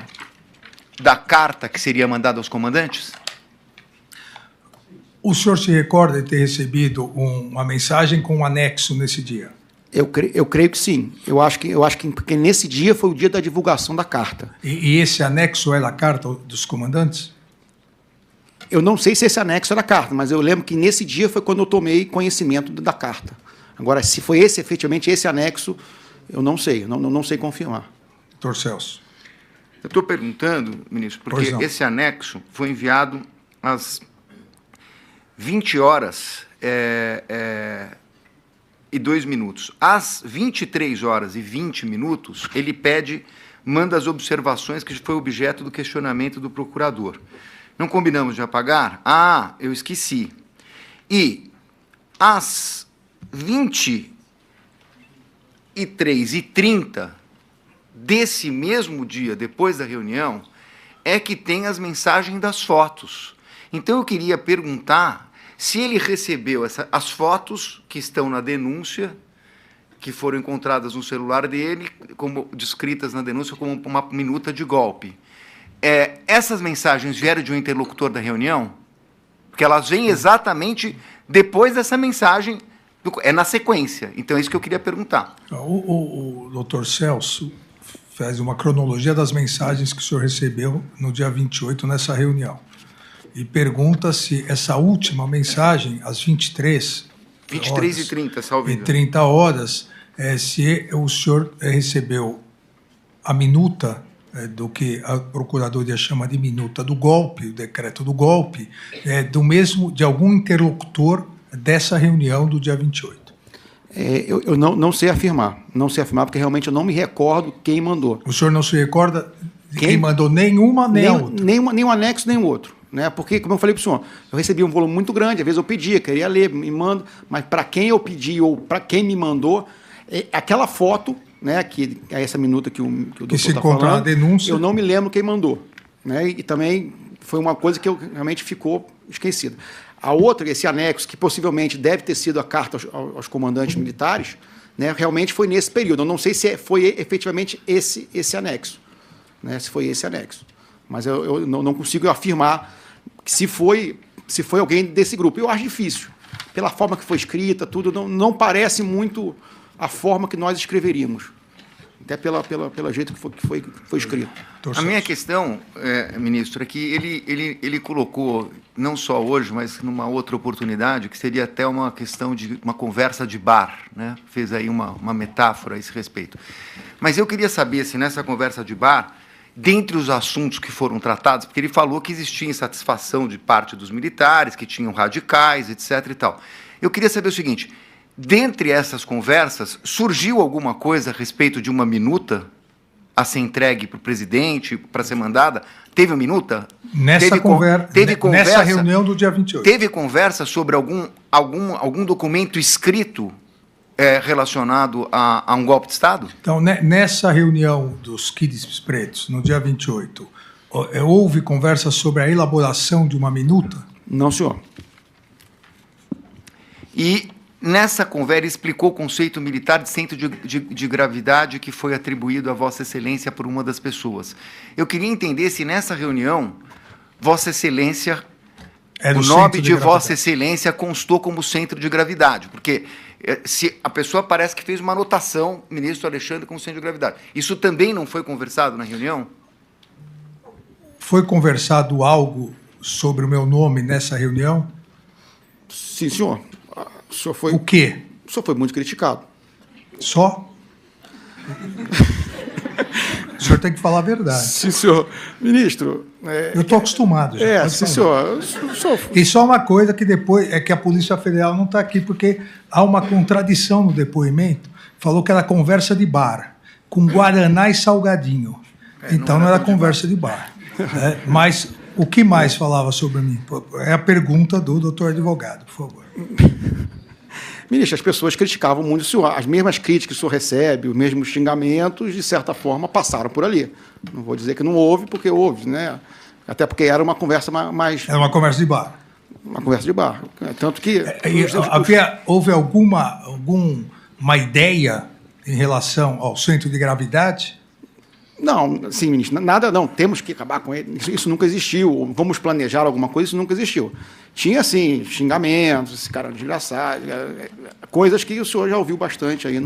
da carta que seria mandada aos comandantes? O senhor se recorda de ter recebido uma mensagem com um anexo nesse dia? Eu creio que sim. Eu acho que porque nesse dia foi o dia da divulgação da carta. E esse anexo era a carta dos comandantes? Eu não sei se esse anexo era a carta, mas eu lembro que nesse dia foi quando eu tomei conhecimento da carta. Agora, se foi efetivamente esse anexo, eu não sei, não sei confirmar. Doutor Celso. Eu estou perguntando, ministro, porque esse anexo foi enviado às 20h02. Às 23h20, ele manda as observações que foi objeto do questionamento do procurador. Não combinamos de apagar? Ah, eu esqueci. E às 23h30 desse mesmo dia, depois da reunião, é que tem as mensagens das fotos. Então, eu queria perguntar se ele recebeu as fotos que estão na denúncia, que foram encontradas no celular dele, como descritas na denúncia como uma minuta de golpe. Essas mensagens vieram de um interlocutor da reunião? Porque elas vêm exatamente depois dessa mensagem, na sequência. Então, é isso que eu queria perguntar. O doutor Celso faz uma cronologia das mensagens que o senhor recebeu no dia 28, nessa reunião. E pergunta se essa última mensagem, às 23h30, salve. E 30 horas, se o senhor recebeu a minuta do que a Procuradoria chama de minuta do golpe, o decreto do golpe, de algum interlocutor dessa reunião do dia 28. Eu não sei afirmar, porque realmente eu não me recordo quem mandou. O senhor não se recorda de quem mandou nenhuma, nem a outra? Nem um anexo, nem o outro. Né? Porque, como eu falei para o senhor, eu recebi um volume muito grande, às vezes eu pedia, queria ler, me manda, mas para quem eu pedi ou para quem me mandou, aquela foto, né, que é essa minuta que o doutor está falando, denúncia, eu não me lembro quem mandou. Né? E também foi uma coisa que realmente ficou esquecida. A outra, esse anexo, que possivelmente deve ter sido a carta aos comandantes militares, né, realmente foi nesse período. Eu não sei se foi efetivamente esse anexo, né, se foi esse anexo. Mas eu não consigo afirmar que se foi alguém desse grupo. Eu acho difícil. Pela forma que foi escrita, tudo, não parece muito a forma que nós escreveríamos. Até pelo jeito que foi escrito. A minha questão, ministro, é que ele colocou, não só hoje, mas numa outra oportunidade, que seria até uma questão de uma conversa de bar, né? Fez aí uma metáfora a esse respeito. Mas eu queria saber se nessa conversa de bar, dentre os assuntos que foram tratados, porque ele falou que existia insatisfação de parte dos militares, que tinham radicais, etc. e tal. Eu queria saber o seguinte: dentre essas conversas, surgiu alguma coisa a respeito de uma minuta a ser entregue para o presidente, para ser mandada? Teve uma minuta? Nessa reunião do dia 28. Teve conversa sobre algum documento escrito relacionado a um golpe de Estado? Então, nessa reunião dos Kids Pretos, no dia 28, houve conversa sobre a elaboração de uma minuta? Não, senhor. E nessa conversa explicou o conceito militar de centro de gravidade que foi atribuído a Vossa Excelência por uma das pessoas. Eu queria entender se nessa reunião Vossa Excelência, o nome de Vossa Excelência constou como centro de gravidade, porque se a pessoa parece que fez uma anotação, ministro Alexandre, como centro de gravidade. Isso também não foi conversado na reunião? Foi conversado algo sobre o meu nome nessa reunião? Sim, senhor. O senhor foi... O quê? O senhor foi muito criticado. Só? O senhor tem que falar a verdade. Sim, senhor. Ministro... Eu estou acostumado. Já sim, senhor. E só uma coisa que depois é que a Polícia Federal não está aqui, porque há uma contradição no depoimento. Falou que era conversa de bar. com guaraná e salgadinho. Então não era conversa de bar. Mas o que mais falava sobre mim? É a pergunta do doutor advogado, por favor. Ministro, as pessoas criticavam muito o senhor. As mesmas críticas que o senhor recebe, os mesmos xingamentos, de certa forma, passaram por ali. Não vou dizer que não houve, porque houve, né? Até porque era uma conversa mais... Era uma conversa de bar. Uma conversa de bar. Tanto que... Houve alguma ideia em relação ao centro de gravidade? Não, sim, ministro, nada, não, temos que acabar com ele, isso nunca existiu, vamos planejar alguma coisa, isso nunca existiu. Tinha, assim, xingamentos, esse cara desgraçado, coisas que o senhor já ouviu bastante aí,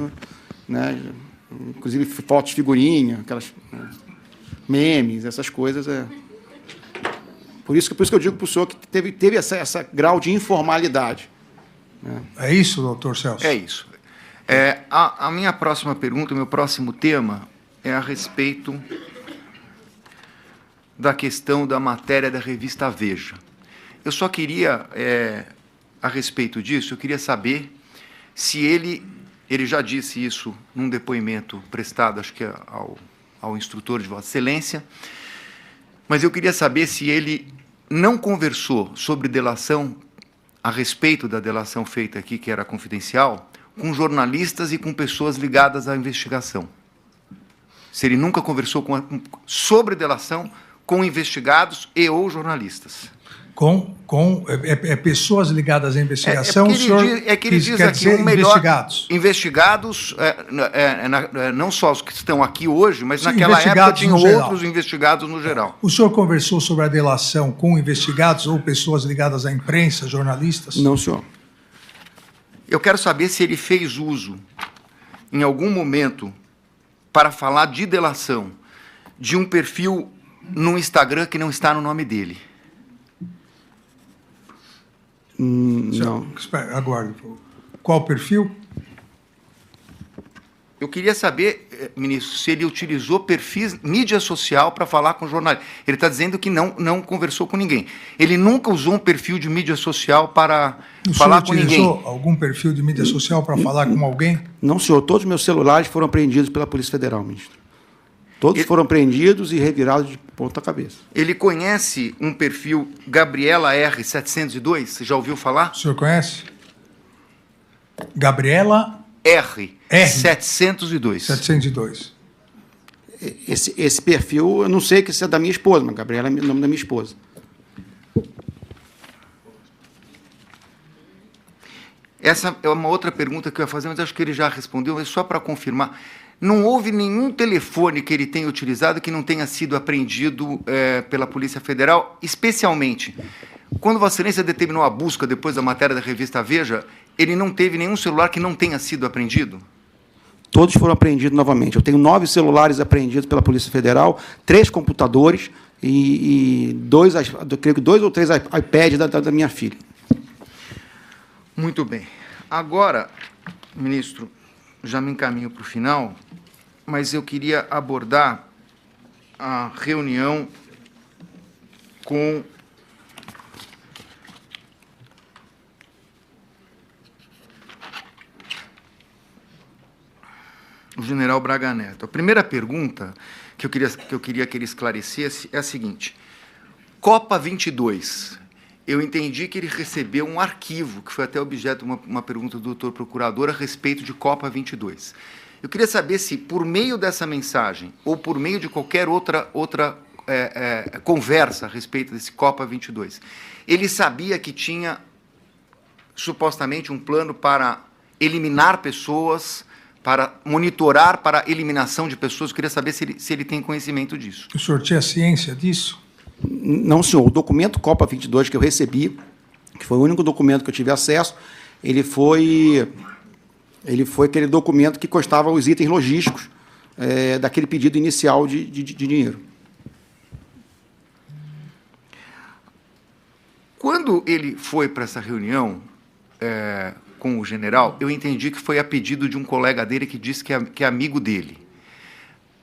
né, inclusive fotos, figurinha, aquelas memes, essas coisas. Por isso que eu digo para o senhor que teve essa grau de informalidade. Né? É isso, doutor Celso? É isso. A minha próxima pergunta, o meu próximo tema é a respeito da questão da matéria da revista Veja. Eu só queria, a respeito disso, eu queria saber se ele já disse isso num depoimento prestado, acho que ao instrutor de Vossa Excelência, mas eu queria saber se ele não conversou sobre delação, a respeito da delação feita aqui, que era confidencial, com jornalistas e com pessoas ligadas à investigação. Se ele nunca conversou sobre delação com investigados e ou jornalistas. Com pessoas ligadas à investigação, que ele diz aqui um melhor... Investigados, não só os que estão aqui hoje, mas naquela época tinham outros investigados no geral. O senhor conversou sobre a delação com investigados ou pessoas ligadas à imprensa, jornalistas? Não, senhor. Eu quero saber se ele fez uso, em algum momento, para falar de delação, de um perfil no Instagram que não está no nome dele. Não. Espera, aguarde. Qual perfil? Eu queria saber, ministro, se ele utilizou perfis, mídia social para falar com jornalistas. Ele está dizendo que não conversou com ninguém. Ele nunca usou um perfil de mídia social para falar com ninguém. O senhor utilizou algum perfil de mídia social para falar com alguém? Não, senhor. Todos os meus celulares foram apreendidos pela Polícia Federal, ministro. Todos foram apreendidos e revirados de ponta cabeça. Ele conhece um perfil Gabriela R. 702? Você já ouviu falar? O senhor conhece? Gabriela... R. 702. 702. Esse perfil, eu não sei que isso é da minha esposa, mas Gabriela é o nome da minha esposa. Essa é uma outra pergunta que eu ia fazer, mas acho que ele já respondeu, mas só para confirmar. Não houve nenhum telefone que ele tenha utilizado que não tenha sido apreendido pela Polícia Federal, especialmente quando Vossa Excelência determinou a busca depois da matéria da revista Veja, ele não teve nenhum celular que não tenha sido apreendido? Todos foram apreendidos novamente. Eu tenho 9 celulares apreendidos pela Polícia Federal, 3 computadores e 2 ou 3 iPads da minha filha. Muito bem. Agora, ministro, já me encaminho para o final, mas eu queria abordar a reunião com o general Braga Neto. A primeira pergunta que eu queria que ele esclarecesse é a seguinte: Copa 22, eu entendi que ele recebeu um arquivo, que foi até objeto de uma pergunta do doutor procurador a respeito de Copa 22. Eu queria saber se, por meio dessa mensagem, ou por meio de qualquer outra conversa a respeito desse Copa 22, ele sabia que tinha, supostamente, um plano para eliminar pessoas, para monitorar para eliminação de pessoas. Eu queria saber se ele tem conhecimento disso. O senhor tinha ciência disso? Não, senhor. O documento Copa 22 que eu recebi, que foi o único documento que eu tive acesso, ele foi aquele documento que constava os itens logísticos daquele pedido inicial de dinheiro. Quando ele foi para essa reunião com o general, eu entendi que foi a pedido de um colega dele que disse que é amigo dele.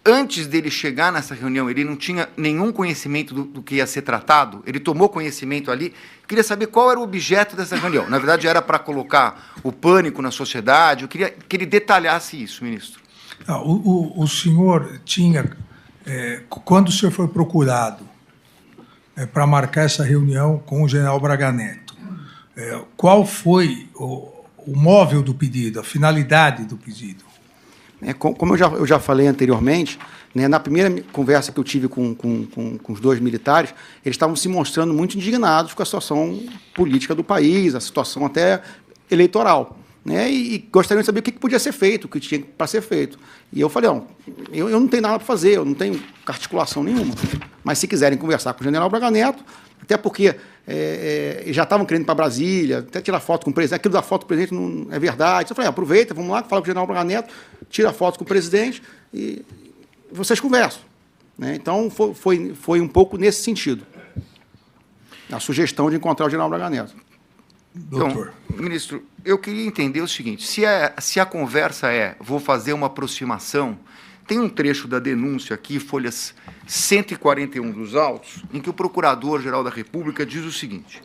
Antes dele chegar nessa reunião, ele não tinha nenhum conhecimento do que ia ser tratado? Ele tomou conhecimento ali? Queria saber qual era o objeto dessa reunião. Na verdade, era para colocar o pânico na sociedade. Eu queria que ele detalhasse isso, ministro. O senhor tinha, quando o senhor foi procurado para marcar essa reunião com o general Braga Neto, qual foi o móvel do pedido, a finalidade do pedido? Como eu já falei anteriormente, né, na primeira conversa que eu tive com os dois militares, eles estavam se mostrando muito indignados com a situação política do país, a situação até eleitoral, né, e gostariam de saber o que podia ser feito, o que tinha para ser feito. E eu falei, eu não tenho nada para fazer, eu não tenho articulação nenhuma, mas se quiserem conversar com o general Braga Neto, até porque já estavam querendo ir para Brasília, até tirar foto com o presidente, aquilo da foto com o presidente não é verdade. Eu falei, aproveita, vamos lá, fala com o general Braga Neto, tira foto com o presidente e vocês conversam. Né? Então, foi um pouco nesse sentido, a sugestão de encontrar o general Braga Neto. Doutor. Então, ministro, eu queria entender o seguinte, se a conversa vou fazer uma aproximação, tem um trecho da denúncia aqui, folhas 141 dos autos, em que o Procurador-Geral da República diz o seguinte: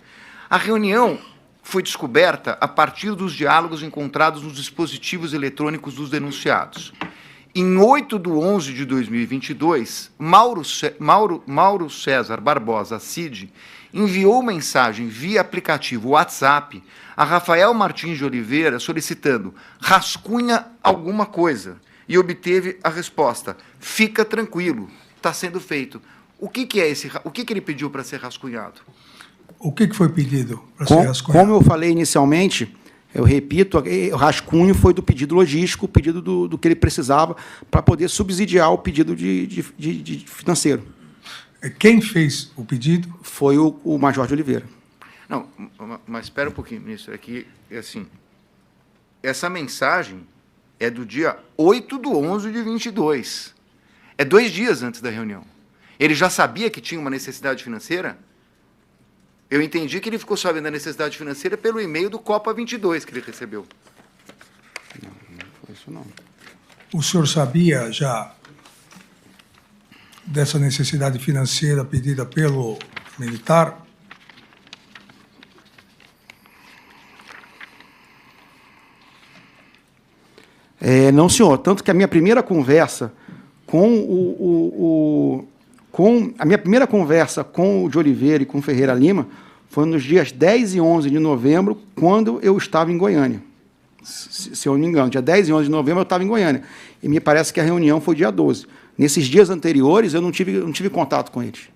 a reunião foi descoberta a partir dos diálogos encontrados nos dispositivos eletrônicos dos denunciados. Em 8/11/2022, Mauro César Barbosa Cid enviou mensagem via aplicativo WhatsApp a Rafael Martins de Oliveira solicitando rascunha alguma coisa e obteve a resposta: fica tranquilo, está sendo feito. O que é esse? O que ele pediu para ser rascunhado? O que foi pedido para ser rascunhado? Como eu falei inicialmente, eu repito, o rascunho foi do pedido logístico, o pedido do que ele precisava para poder subsidiar o pedido de financeiro. Quem fez o pedido? Foi o Major de Oliveira. Não, mas espera um pouquinho, ministro. Aqui, assim, essa mensagem é do dia 8/11/22. É 2 dias antes da reunião. Ele já sabia que tinha uma necessidade financeira? Eu entendi que ele ficou sabendo da necessidade financeira pelo e-mail do Copa 22 que ele recebeu. Não foi isso não. O senhor sabia já dessa necessidade financeira pedida pelo militar? Não, senhor. Tanto que a minha primeira conversa com o de Oliveira e com o Ferreira Lima foi nos dias 10 e 11 de novembro, quando eu estava em Goiânia. Se eu não me engano, dia 10 e 11 de novembro eu estava em Goiânia. E me parece que a reunião foi dia 12. Nesses dias anteriores, eu não tive contato com eles.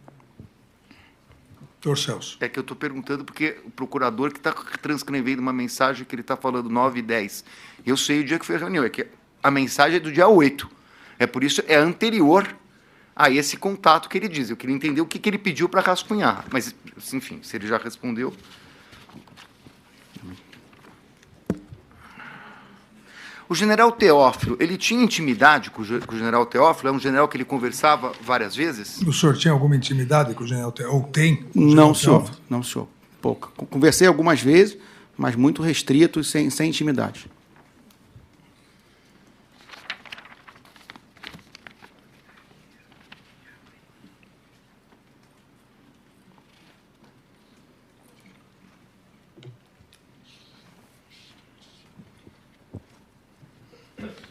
Doutor Celso. É que eu estou perguntando porque o procurador que está transcrevendo uma mensagem que ele está falando 9 e 10. Eu sei o dia que foi a reunião, é que a mensagem é do dia 8. É por isso, é anterior a esse contato que ele diz. Eu queria entender o que ele pediu para rascunhar. Mas, enfim, se ele já respondeu... O general Teófilo, ele tinha intimidade com o general Teófilo? É um general que ele conversava várias vezes? O senhor tinha alguma intimidade com o general Teófilo? Ou tem? Não, senhor. Não, senhor. Pouca. Conversei algumas vezes, mas muito restrito e sem intimidade.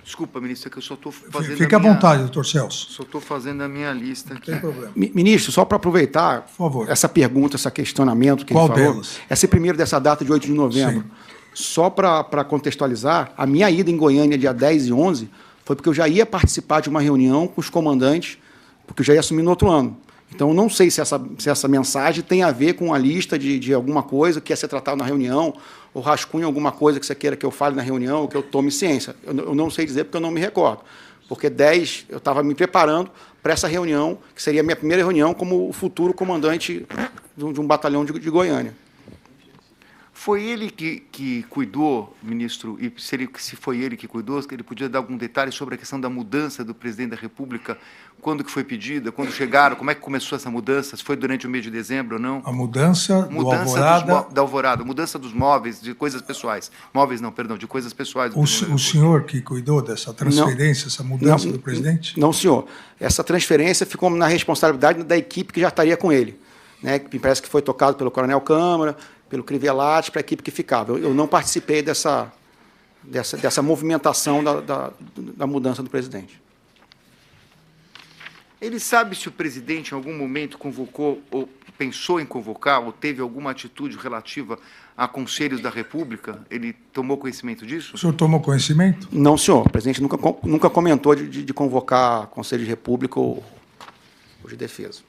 Desculpa, ministro, é que eu só estou fazendo... Fique à vontade, doutor Celso. Só estou fazendo a minha lista aqui. Não tem problema. Ministro, só para aproveitar por favor, essa pergunta, esse questionamento que qual ele falou, delas? esse primeiro dessa data de 8 de novembro, Sim. Só para contextualizar, a minha ida em Goiânia, dia 10 e 11, foi porque eu já ia participar de uma reunião com os comandantes, porque eu já ia assumir no outro ano. Então, eu não sei se essa mensagem tem a ver com a lista de alguma coisa que ia ser tratada na reunião, ou rascunho alguma coisa que você queira que eu fale na reunião, ou que eu tome ciência. Eu não sei dizer porque eu não me recordo. Porque 10, eu estava me preparando para essa reunião, que seria a minha primeira reunião como o futuro comandante de um batalhão de Goiânia. Foi ele que cuidou, ministro, e se foi ele que cuidou, ele podia dar algum detalhe sobre a questão da mudança do presidente da República, quando que foi pedida, quando chegaram, como é que começou essa mudança, se foi durante o mês de dezembro ou não? A mudança do Alvorada... da Alvorada, mudança dos móveis, de coisas pessoais. Móveis não, perdão, de coisas pessoais. O senhor que cuidou dessa transferência, essa mudança do presidente? Não, senhor. Essa transferência ficou na responsabilidade da equipe que já estaria com ele, né? Me parece que foi tocado pelo Coronel Câmara, pelo Crivellati, para a equipe que ficava. Eu não participei dessa dessa movimentação da mudança do presidente. Ele sabe se o presidente, em algum momento, convocou, ou pensou em convocar, ou teve alguma atitude relativa a conselhos da República? Ele tomou conhecimento disso? O senhor tomou conhecimento? Não, senhor. O presidente nunca comentou de convocar Conselho de República ou de Defesa.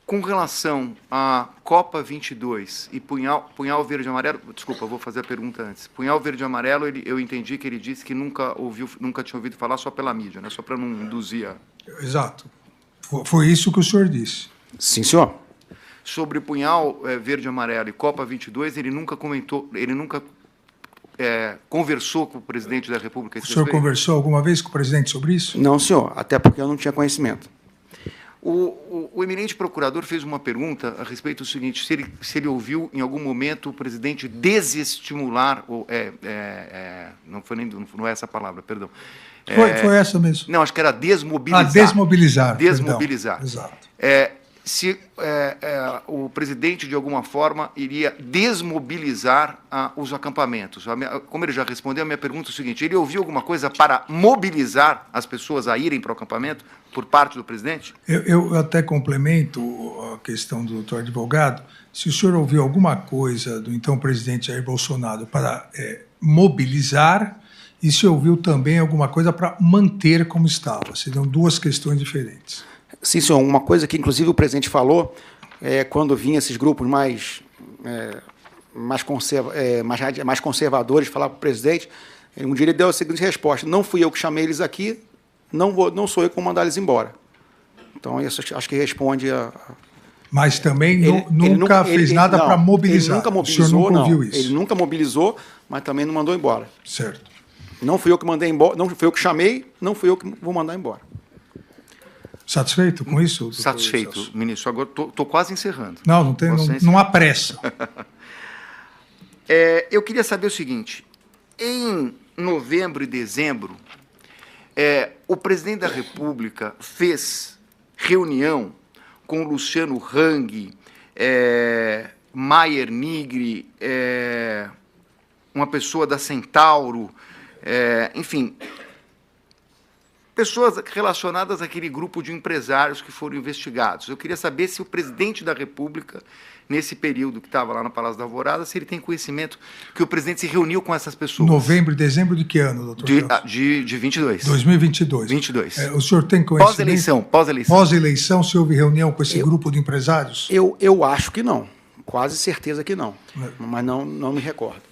Com relação à Copa 22 e punhal verde e amarelo, desculpa, eu vou fazer a pergunta antes. Punhal verde e amarelo, eu entendi que ele disse que nunca tinha ouvido falar, só pela mídia, né? Só para não induzir a... Exato. Foi isso que o senhor disse. Sim, senhor. Sobre punhal verde e amarelo e Copa 22, ele nunca comentou, ele nunca conversou com o presidente da República. O senhor conversou alguma vez com o presidente sobre isso? Não, senhor, até porque eu não tinha conhecimento. O eminente procurador fez uma pergunta a respeito do seguinte, se ele ouviu em algum momento o presidente desestimular, não é essa a palavra, perdão. Foi essa mesmo. Não, acho que era desmobilizar. Desmobilizar. Desmobilizar. Perdão. Exato. Se o presidente, de alguma forma, iria desmobilizar os acampamentos. Como ele já respondeu, a minha pergunta é o seguinte, ele ouviu alguma coisa para mobilizar as pessoas a irem para o acampamento por parte do presidente? Eu até complemento a questão do doutor advogado. Se o senhor ouviu alguma coisa do então presidente Jair Bolsonaro para mobilizar e se ouviu também alguma coisa para manter como estava. Seriam duas questões diferentes. Sim, senhor. Uma coisa que, inclusive, o presidente falou, quando vinham esses grupos mais conservadores falar para o presidente, um dia ele deu a seguinte resposta, não fui eu que chamei eles aqui, não sou eu que vou mandar eles embora. Então, isso acho que responde a... Mas também nunca fez nada para mobilizar. Ele nunca mobilizou, o senhor nunca ouviu isso. Ele nunca mobilizou, mas também não mandou embora. Certo. Não fui eu que mandei embora, não fui eu que chamei, não fui eu que vou mandar embora. Satisfeito com isso? Satisfeito, ministro. Agora estou quase encerrando. Não há pressa. Eu queria saber o seguinte, em novembro e dezembro, o presidente da República fez reunião com Luciano Hang, Maier Nigri, uma pessoa da Centauro, enfim, pessoas relacionadas àquele grupo de empresários que foram investigados. Eu queria saber se o presidente da República, nesse período que estava lá no Palácio da Alvorada, se ele tem conhecimento que o presidente se reuniu com essas pessoas. Novembro e dezembro de que ano, doutor? De 22. 2022. 22. O senhor tem conhecimento? Pós-eleição. Pós-eleição, se houve reunião com esse grupo de empresários? Eu acho que não. Quase certeza que não. Mas não me recordo.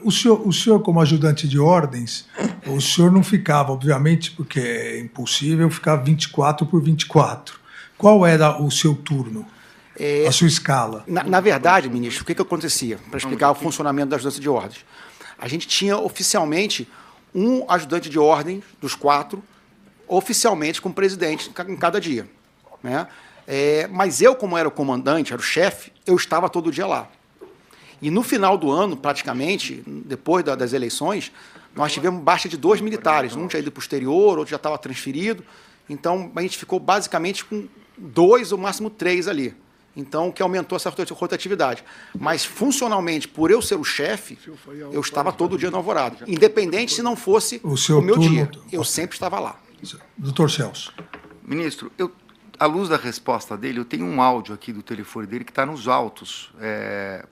O senhor, como ajudante de ordens, o senhor não ficava, obviamente, porque é impossível ficar 24 por 24. Qual era o seu turno, a sua escala? Na verdade, ministro, o que acontecia? Para explicar o funcionamento da ajudância de ordens. A gente tinha oficialmente um ajudante de ordem dos 4, oficialmente com o presidente em cada dia. Né? Mas eu, como era o comandante, era o chefe, eu estava todo dia lá. E no final do ano, praticamente, depois das eleições, nós tivemos baixa de 2 militares. Um tinha ido para o exterior, outro já estava transferido. Então, a gente ficou basicamente com 2 ou máximo 3 ali. Então, que aumentou essa rotatividade. Mas, funcionalmente, por eu ser o chefe, eu estava todo dia no Alvorada. Independente se não fosse o meu dia. Eu sempre estava lá. Doutor Celso. Ministro, à luz da resposta dele, eu tenho um áudio aqui do telefone dele que está nos autos.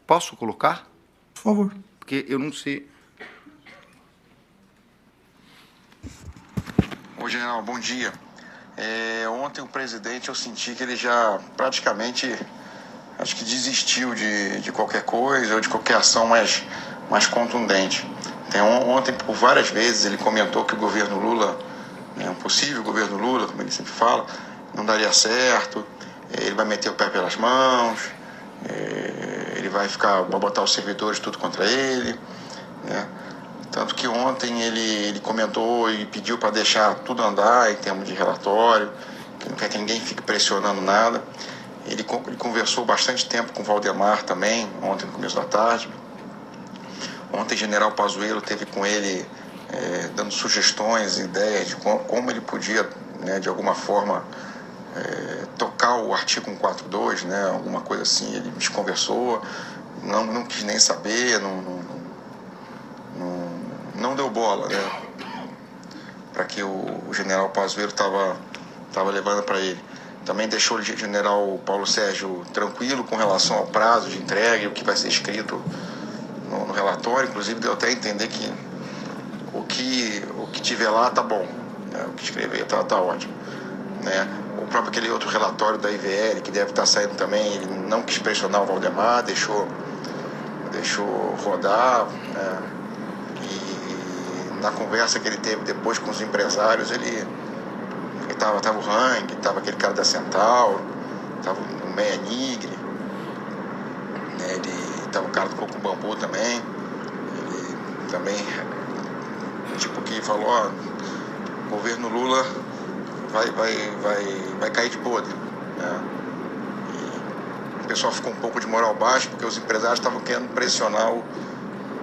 Posso colocar? Por favor. Porque eu não sei... Oi, general, bom dia. Ontem o presidente, eu senti que ele já praticamente, acho que desistiu de qualquer coisa ou de qualquer ação mais contundente. Então, ontem, por várias vezes, ele comentou que o governo Lula, um possível governo Lula, como ele sempre fala, não daria certo, ele vai meter o pé pelas mãos, ele vai botar os servidores tudo contra ele, né? Tanto que ontem ele comentou e pediu para deixar tudo andar em termos de relatório, que não quer que ninguém fique pressionando nada. Ele conversou bastante tempo com o Valdemar também, ontem no começo da tarde. Ontem o general Pazuello esteve com ele dando sugestões, ideias de como ele podia, né, de alguma forma, tocar o artigo 142, né, alguma coisa assim. Ele me conversou, não quis nem saber, não deu bola, né, para que o general Pazuello estava levando para ele. Também deixou o general Paulo Sérgio tranquilo com relação ao prazo de entrega e o que vai ser escrito no relatório. Inclusive, deu até a entender que o que tiver lá tá bom, né? O que escrever tá ótimo, né? O próprio aquele outro relatório da IVL, que deve estar saindo também, ele não quis pressionar o Valdemar, deixou rodar, né? E na conversa que ele teve depois com os empresários, ele tava o Hang, tava aquele cara da Central, tava o Meia Nigre, né? Ele tava o cara do Coco Bambu também. Ele também, tipo, que falou, ó, o governo Lula vai cair de podre, né? E o pessoal ficou um pouco de moral baixa, porque os empresários estavam querendo pressionar o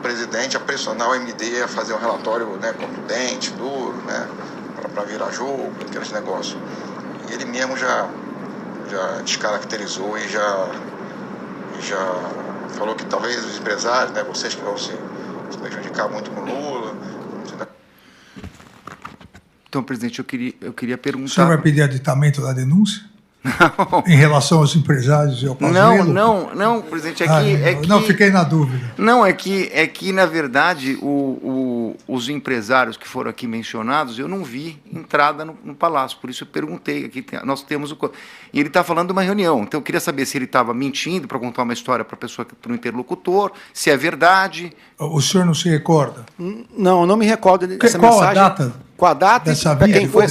presidente a pressionar o MD a fazer um relatório, né, contundente, duro, né, para virar jogo, aqueles negócios. E ele mesmo já descaracterizou e já falou que talvez os empresários, né, vocês que vão se prejudicar muito com o Lula. Então, presidente, eu queria perguntar... O senhor vai pedir aditamento da denúncia? Não. Em relação aos empresários e ao Pazuello? Não, presidente, não, fiquei na dúvida. Não, é que na verdade, os empresários que foram aqui mencionados, eu não vi entrada no Palácio, por isso eu perguntei. Aqui nós temos e ele está falando de uma reunião, então eu queria saber se ele estava mentindo para contar uma história para o interlocutor, se é verdade. O senhor não se recorda? Não me recordo dessa qual mensagem. A data? Com a data dessa para quem foi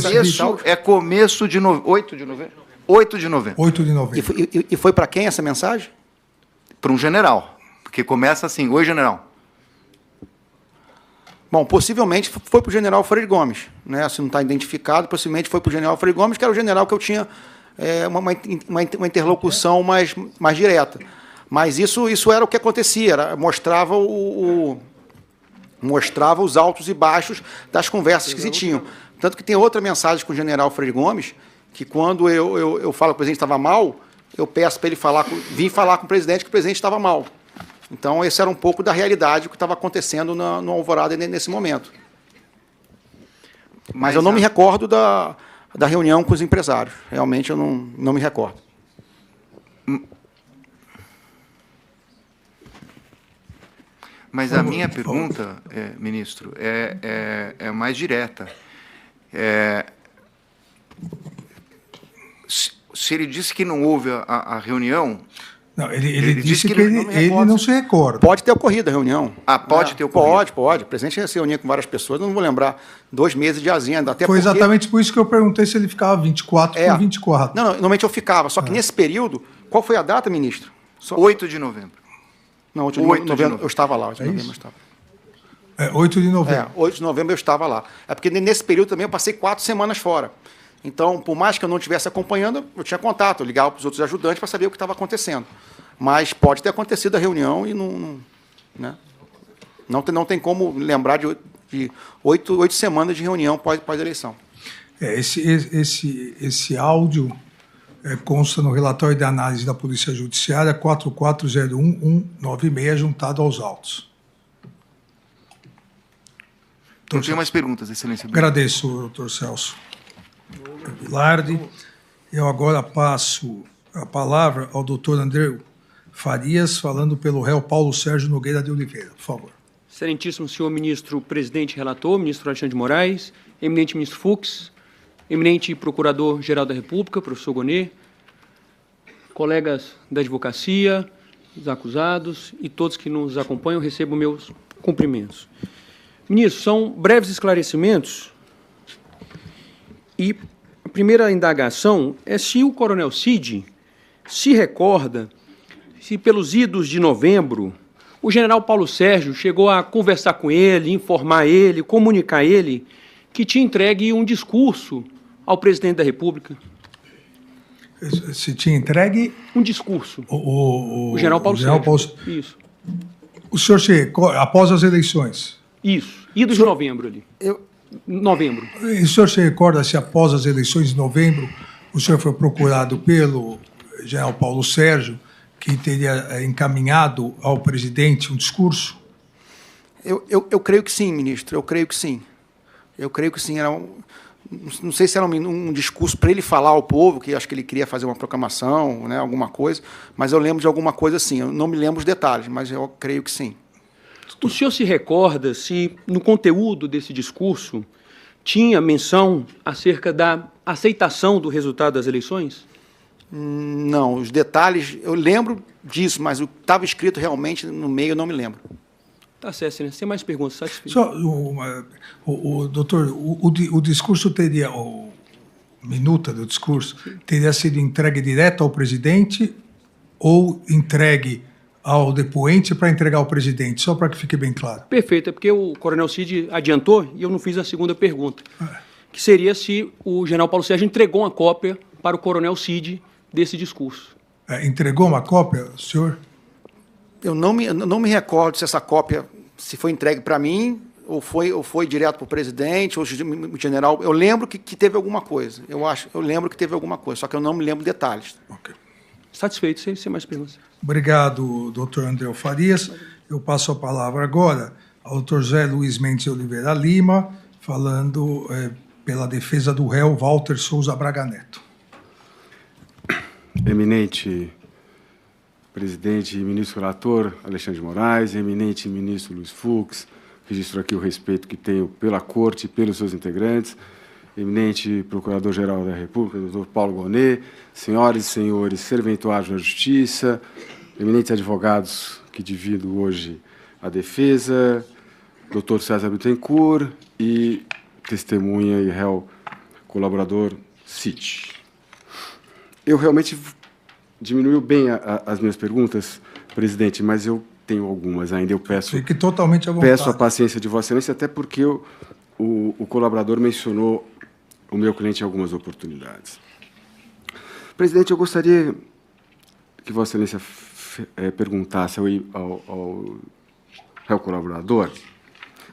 começo de 8 de novembro. 8 de novembro. 8 de novembro. E foi para quem essa mensagem? Para um general, porque começa assim: oi, general. Bom, possivelmente foi para o general Freire Gomes, né? Se não está identificado, possivelmente foi para o general Freire Gomes, que era o general que eu tinha uma interlocução mais direta. Mas isso era o que acontecia, mostrava os altos e baixos das conversas que se tinham. Tanto que tem outra mensagem com o general Freire Gomes, que quando eu falo que o presidente estava mal, eu peço para ele vir falar com o presidente que o presidente estava mal. Então, esse era um pouco da realidade que estava acontecendo no Alvorada nesse momento. Mas eu não me recordo da reunião com os empresários. Realmente, eu não me recordo. Mas a minha pergunta, ministro, é mais direta. Se ele disse que não houve a reunião... Não, ele disse que ele não se recorda. Pode ter ocorrido a reunião. Pode ter ocorrido? Pode. O presidente se reunia com várias pessoas, eu não vou lembrar 2 meses de agenda. Até Foi exatamente por isso que eu perguntei se ele ficava 24 por 24. Não, normalmente eu ficava. Só que nesse período... Qual foi a data, ministro? 8 de novembro. Não, 8 de novembro eu estava lá. 8 de novembro eu estava. 8 de novembro. 8 de novembro eu estava lá. É porque nesse período também eu passei 4 semanas fora. Então, por mais que eu não estivesse acompanhando, eu tinha contato, eu ligava para os outros ajudantes para saber o que estava acontecendo. Mas pode ter acontecido a reunião e não tem como lembrar de 8 semanas de reunião pós-eleição. Esse áudio consta no relatório de análise da Polícia Judiciária 4401196, juntado aos autos. Não tenho mais perguntas, Excelência. Agradeço, doutor Celso Bilardi. Eu agora passo a palavra ao doutor André Farias, falando pelo réu Paulo Sérgio Nogueira de Oliveira. Por favor. Excelentíssimo senhor ministro presidente relator, ministro Alexandre de Moraes, eminente ministro Fux, eminente procurador-geral da República, professor Gonê, colegas da advocacia, os acusados e todos que nos acompanham, recebo meus cumprimentos. Ministro, são breves esclarecimentos e a primeira indagação é se o coronel Cid se recorda se pelos idos de novembro o general Paulo Sérgio chegou a conversar com ele, informar ele, comunicar a ele que tinha entregue um discurso ao presidente da República. Se tinha entregue? Um discurso. O general Paulo Sérgio. Isso. O senhor após as eleições? Isso. Ido de novembro ali. Novembro. E o senhor se recorda se após as eleições de novembro o senhor foi procurado pelo general Paulo Sérgio, que teria encaminhado ao presidente um discurso? Eu creio que sim, ministro. Eu creio que sim. Não sei se era um discurso para ele falar ao povo, que acho que ele queria fazer uma proclamação, né, alguma coisa, mas eu lembro de alguma coisa assim. Eu não me lembro os detalhes, mas eu creio que sim. O senhor se recorda se no conteúdo desse discurso tinha menção acerca da aceitação do resultado das eleições? Não, os detalhes, eu lembro disso, mas o que estava escrito realmente no meio eu não me lembro. Tá certo, excelência. Tem mais perguntas? Satisfeito. Só, doutor, o discurso teria, minuta do discurso, teria sido entregue direto ao presidente ou entregue ao depoente para entregar ao presidente, só para que fique bem claro? Perfeito, é porque o coronel Cid adiantou e eu não fiz a segunda pergunta, que seria se o general Paulo Sérgio entregou uma cópia para o coronel Cid desse discurso. Entregou uma cópia, senhor? Eu não me recordo se essa cópia se foi entregue para mim ou foi direto para o presidente ou o general. Eu lembro que teve alguma coisa. Eu lembro que teve alguma coisa, só que eu não me lembro detalhes. Okay. Satisfeito, sem mais perguntas. Obrigado, doutor André Farias. Eu passo a palavra agora ao doutor José Luiz Mendes Oliveira Lima, falando pela defesa do réu Walter Souza Braga Neto. Eminente presidente e ministro relator Alexandre de Moraes, eminente ministro Luiz Fux, registro aqui o respeito que tenho pela Corte e pelos seus integrantes, eminente Procurador-Geral da República, doutor Paulo Gonet, senhoras e senhores serventuários na Justiça, eminentes advogados que divido hoje a defesa, doutor César Bittencourt e testemunha e réu colaborador Cid. Eu realmente diminuiu bem as minhas perguntas, presidente, mas eu tenho algumas ainda. Eu peço, fique totalmente à vontade. Peço a paciência de Vossa Excelência, até porque o colaborador mencionou o meu cliente em algumas oportunidades. Presidente, eu gostaria que Vossa Excelência perguntasse ao réu colaborador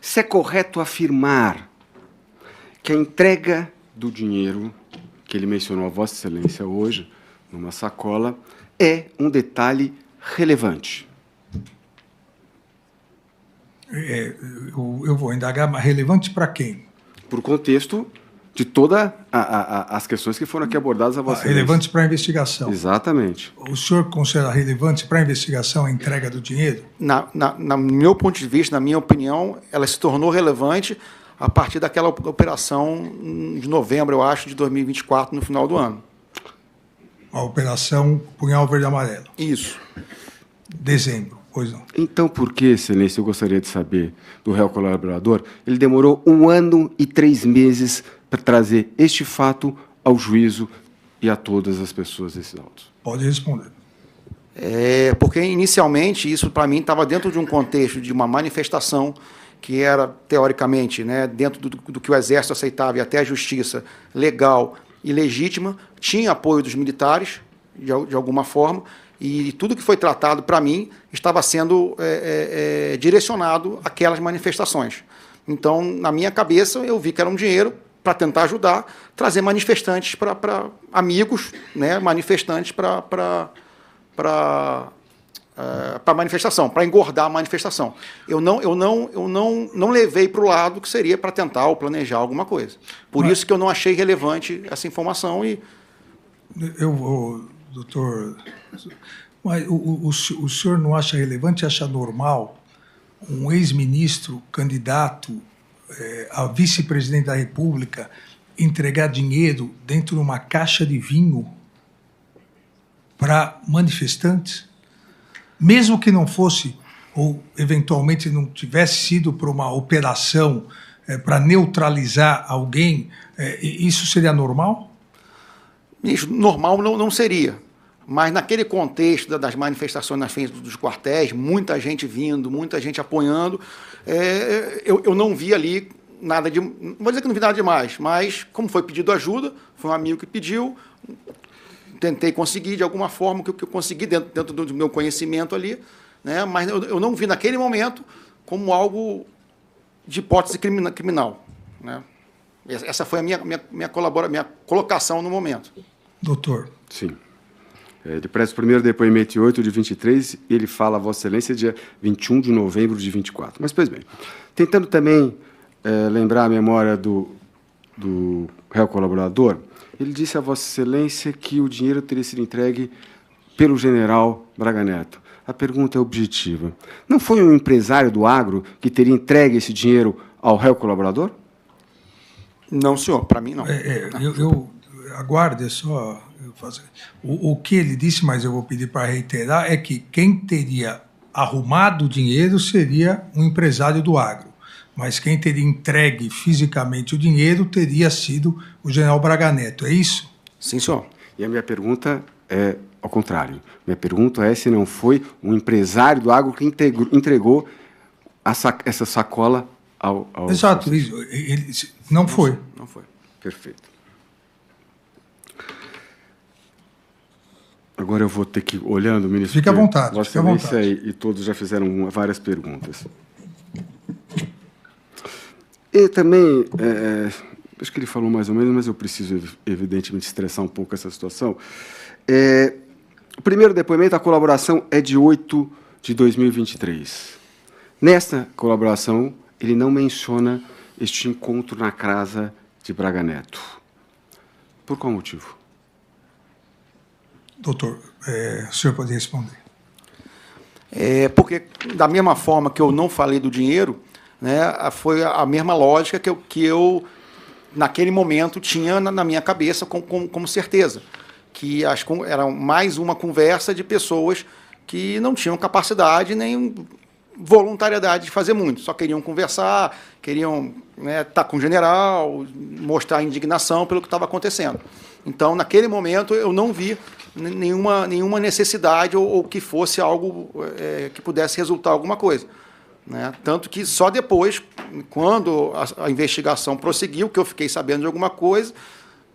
se é correto afirmar que a entrega do dinheiro que ele mencionou a Vossa Excelência hoje, numa sacola, é um detalhe relevante. Eu vou indagar, mas relevante para quem? Para o contexto de todas as questões que foram aqui abordadas a Vossa Excelência. Relevante para a investigação. Exatamente. O senhor considera relevante para a investigação a entrega do dinheiro? No meu ponto de vista, na minha opinião, ela se tornou relevante a partir daquela operação de novembro, eu acho, de 2024, no final do ano. A operação Punhal Verde e Amarelo. Isso. Dezembro, pois não. Então, por que, Excelência, eu gostaria de saber do réu colaborador, ele demorou 1 ano e 3 meses para trazer este fato ao juízo e a todas as pessoas desses autos? Pode responder. Porque, inicialmente, isso, para mim, estava dentro de um contexto de uma manifestação que era, teoricamente, né, dentro do que o Exército aceitava e até a Justiça, legal e legítima, tinha apoio dos militares, de alguma forma, e tudo que foi tratado, para mim, estava sendo direcionado àquelas manifestações. Então, na minha cabeça, eu vi que era um dinheiro para tentar ajudar, trazer manifestantes para amigos, né, manifestantes para manifestação, para engordar a manifestação. Eu não levei para o lado que seria para tentar ou planejar alguma coisa. Por isso que eu não achei relevante essa informação. Doutor, mas o senhor não acha relevante, acha normal um ex-ministro candidato a vice-presidente da República entregar dinheiro dentro de uma caixa de vinho para manifestantes? Mesmo que não fosse, ou eventualmente não tivesse sido por uma operação para neutralizar alguém, isso seria normal? Isso, normal não seria. Mas naquele contexto das manifestações na frente dos quartéis, muita gente vindo, muita gente apoiando, eu não vi ali nada de... Não vou dizer que não vi nada demais, mas como foi pedido ajuda, foi um amigo que pediu, tentei conseguir de alguma forma, o que eu consegui dentro do meu conhecimento ali, né? Mas eu não vi naquele momento como algo de hipótese criminal, né? Essa foi a minha colocação no momento. Doutor. Sim. Depressa o primeiro depoimento, 8 de 23, ele fala a Vossa Excelência dia 21 de novembro de 24. Mas, pois bem, tentando também lembrar a memória do réu colaborador, ele disse a Vossa Excelência que o dinheiro teria sido entregue pelo general Braga Neto. A pergunta é objetiva. Não foi um empresário do agro que teria entregue esse dinheiro ao réu colaborador? Não, senhor, para mim não. Aguarde só. O que ele disse, mas eu vou pedir para reiterar, é que quem teria arrumado o dinheiro seria um empresário do agro, mas quem teria entregue fisicamente o dinheiro teria sido o general Braga Neto, é isso? Sim, senhor. E a minha pergunta é ao contrário. Minha pergunta é se não foi um empresário do agro que entregou essa sacola ao... Exato, isso. Não foi. Não foi. Perfeito. Agora eu vou ter que, olhando, ministro... Fique à vontade. Vossa Excelência e todos já fizeram várias perguntas. E também, acho que ele falou mais ou menos, mas eu preciso, evidentemente, estressar um pouco essa situação. O primeiro depoimento, a colaboração é de 8 de 2023. Nesta colaboração, ele não menciona este encontro na casa de Braga Neto. Por qual motivo? Doutor, o senhor pode responder. Porque, da mesma forma que eu não falei do dinheiro, né, foi a mesma lógica que eu naquele momento, tinha na minha cabeça como certeza. Que era mais uma conversa de pessoas que não tinham capacidade nem voluntariedade de fazer muito. Só queriam conversar, queriam estar com o general, mostrar indignação pelo que estava acontecendo. Então, naquele momento, eu não vi nenhuma necessidade ou que fosse algo que pudesse resultar alguma coisa. Né? Tanto que só depois, quando a investigação prosseguiu, que eu fiquei sabendo de alguma coisa,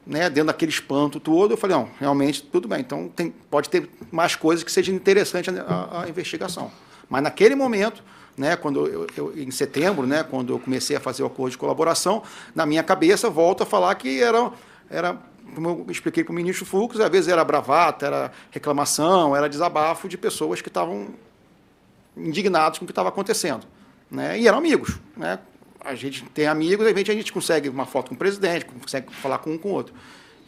né, dentro daquele espanto todo, eu falei, não, realmente, tudo bem, então pode ter mais coisas que sejam interessantes a investigação. Mas naquele momento, né, quando em setembro, né, quando eu comecei a fazer o acordo de colaboração, na minha cabeça, volto a falar que era como eu expliquei para o ministro Fux, às vezes era bravata, era reclamação, era desabafo de pessoas que estavam indignados com o que estava acontecendo. Né? E eram amigos. Né? A gente tem amigos, de repente a gente consegue uma foto com o presidente, consegue falar com um com o outro.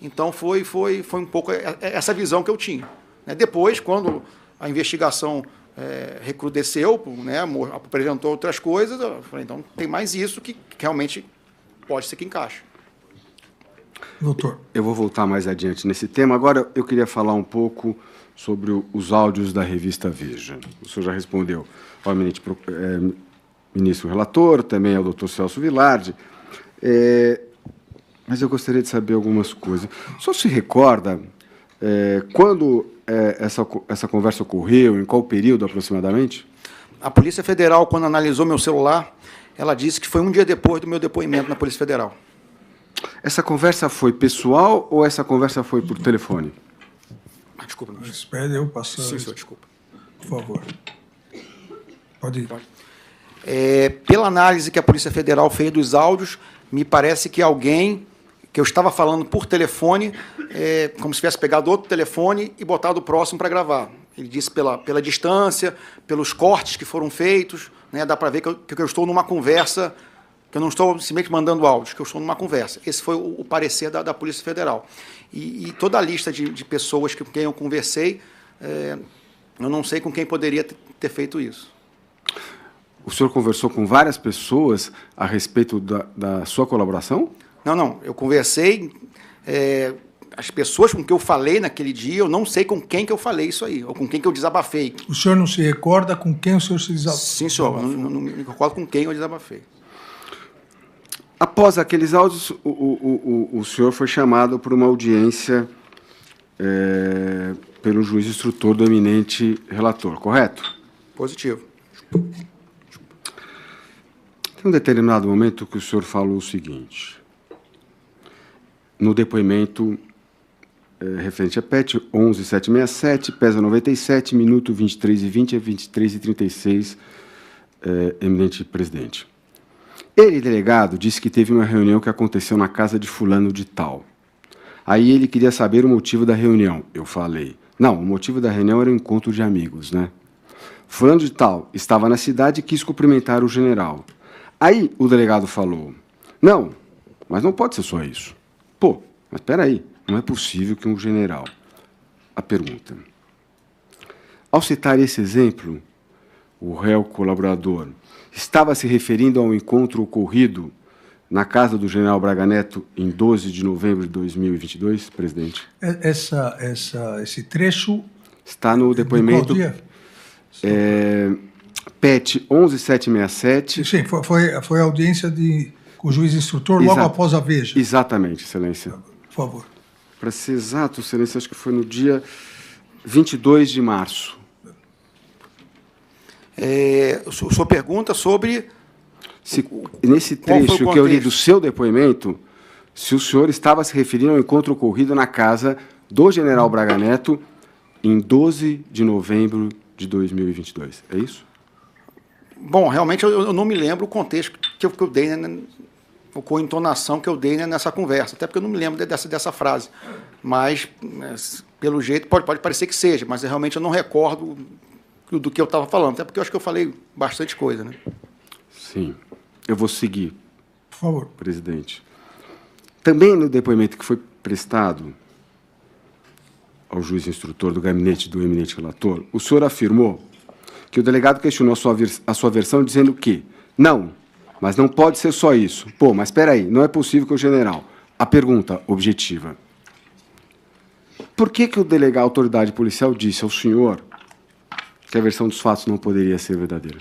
Então, foi um pouco essa visão que eu tinha. Né? Depois, quando a investigação recrudesceu, né, apresentou outras coisas, eu falei, então tem mais isso que realmente pode ser que encaixe. Doutor. Eu vou voltar mais adiante nesse tema. Agora, eu queria falar um pouco sobre os áudios da revista Veja. O senhor já respondeu ao ministro relator, também ao doutor Celso Vilardi, mas eu gostaria de saber algumas coisas. O senhor se recorda quando essa conversa ocorreu, em qual período aproximadamente? A Polícia Federal, quando analisou meu celular, ela disse que foi um dia depois do meu depoimento na Polícia Federal. Essa conversa foi pessoal ou essa conversa foi por telefone? Desculpa. Não. Espere eu passar. Sim, senhor, desculpa. Por favor. Pode ir. Pela análise que a Polícia Federal fez dos áudios, me parece que alguém que eu estava falando por telefone, como se tivesse pegado outro telefone e botado o próximo para gravar. Ele disse pela distância, pelos cortes que foram feitos, né, dá para ver que eu estou numa conversa, que eu não estou simplesmente mandando áudios, que eu estou numa conversa. Esse foi o parecer da Polícia Federal. E toda a lista de pessoas com quem eu conversei, eu não sei com quem poderia ter feito isso. O senhor conversou com várias pessoas a respeito da sua colaboração? Não. Eu conversei... as pessoas com quem eu falei naquele dia, eu não sei com quem que eu falei isso aí, ou com quem que eu desabafei. O senhor não se recorda com quem o senhor se desabafou? Sim, senhor. Não me recordo com quem eu desabafei. Após aqueles áudios, o senhor foi chamado para uma audiência pelo juiz instrutor do eminente relator, correto? Positivo. Tem um determinado momento que o senhor falou o seguinte. No depoimento referente a PET 11767, pesa 97, minuto 23h20 a 23h36, eminente presidente. Ele, delegado, disse que teve uma reunião que aconteceu na casa de fulano de tal. Aí ele queria saber o motivo da reunião. Eu falei, não, o motivo da reunião era um encontro de amigos, né? Fulano de tal estava na cidade e quis cumprimentar o general. Aí o delegado falou, não, mas não pode ser só isso. Pô, mas espera aí, não é possível que um general... A pergunta. Ao citar esse exemplo, o réu colaborador estava se referindo ao encontro ocorrido na casa do general Braga Neto em 12 de novembro de 2022, presidente? Esse trecho... Está no depoimento... PET 11767. Sim, foi a audiência com o juiz instrutor logo após a Veja. Exatamente, Excelência. Por favor. Para ser exato, Excelência, acho que foi no dia 22 de março. O senhor pergunta sobre... Nesse trecho que eu li do seu depoimento, se o senhor estava se referindo ao encontro ocorrido na casa do general Braga Neto em 12 de novembro de 2022. É isso? Bom, realmente eu não me lembro o contexto que eu dei, né, com a entonação que eu dei, né, nessa conversa, até porque eu não me lembro dessa frase. Mas, pelo jeito, pode parecer que seja, mas realmente eu não recordo do que eu estava falando, até porque eu acho que eu falei bastante coisa. Né? Sim. Eu vou seguir, por favor, presidente. Também no depoimento que foi prestado ao juiz instrutor do gabinete do eminente relator, o senhor afirmou que o delegado questionou a sua versão dizendo que não, mas não pode ser só isso. Pô, mas espera aí, não é possível que o general... A pergunta objetiva. Por que o delegado, a autoridade policial, disse ao senhor que a versão dos fatos não poderia ser verdadeira?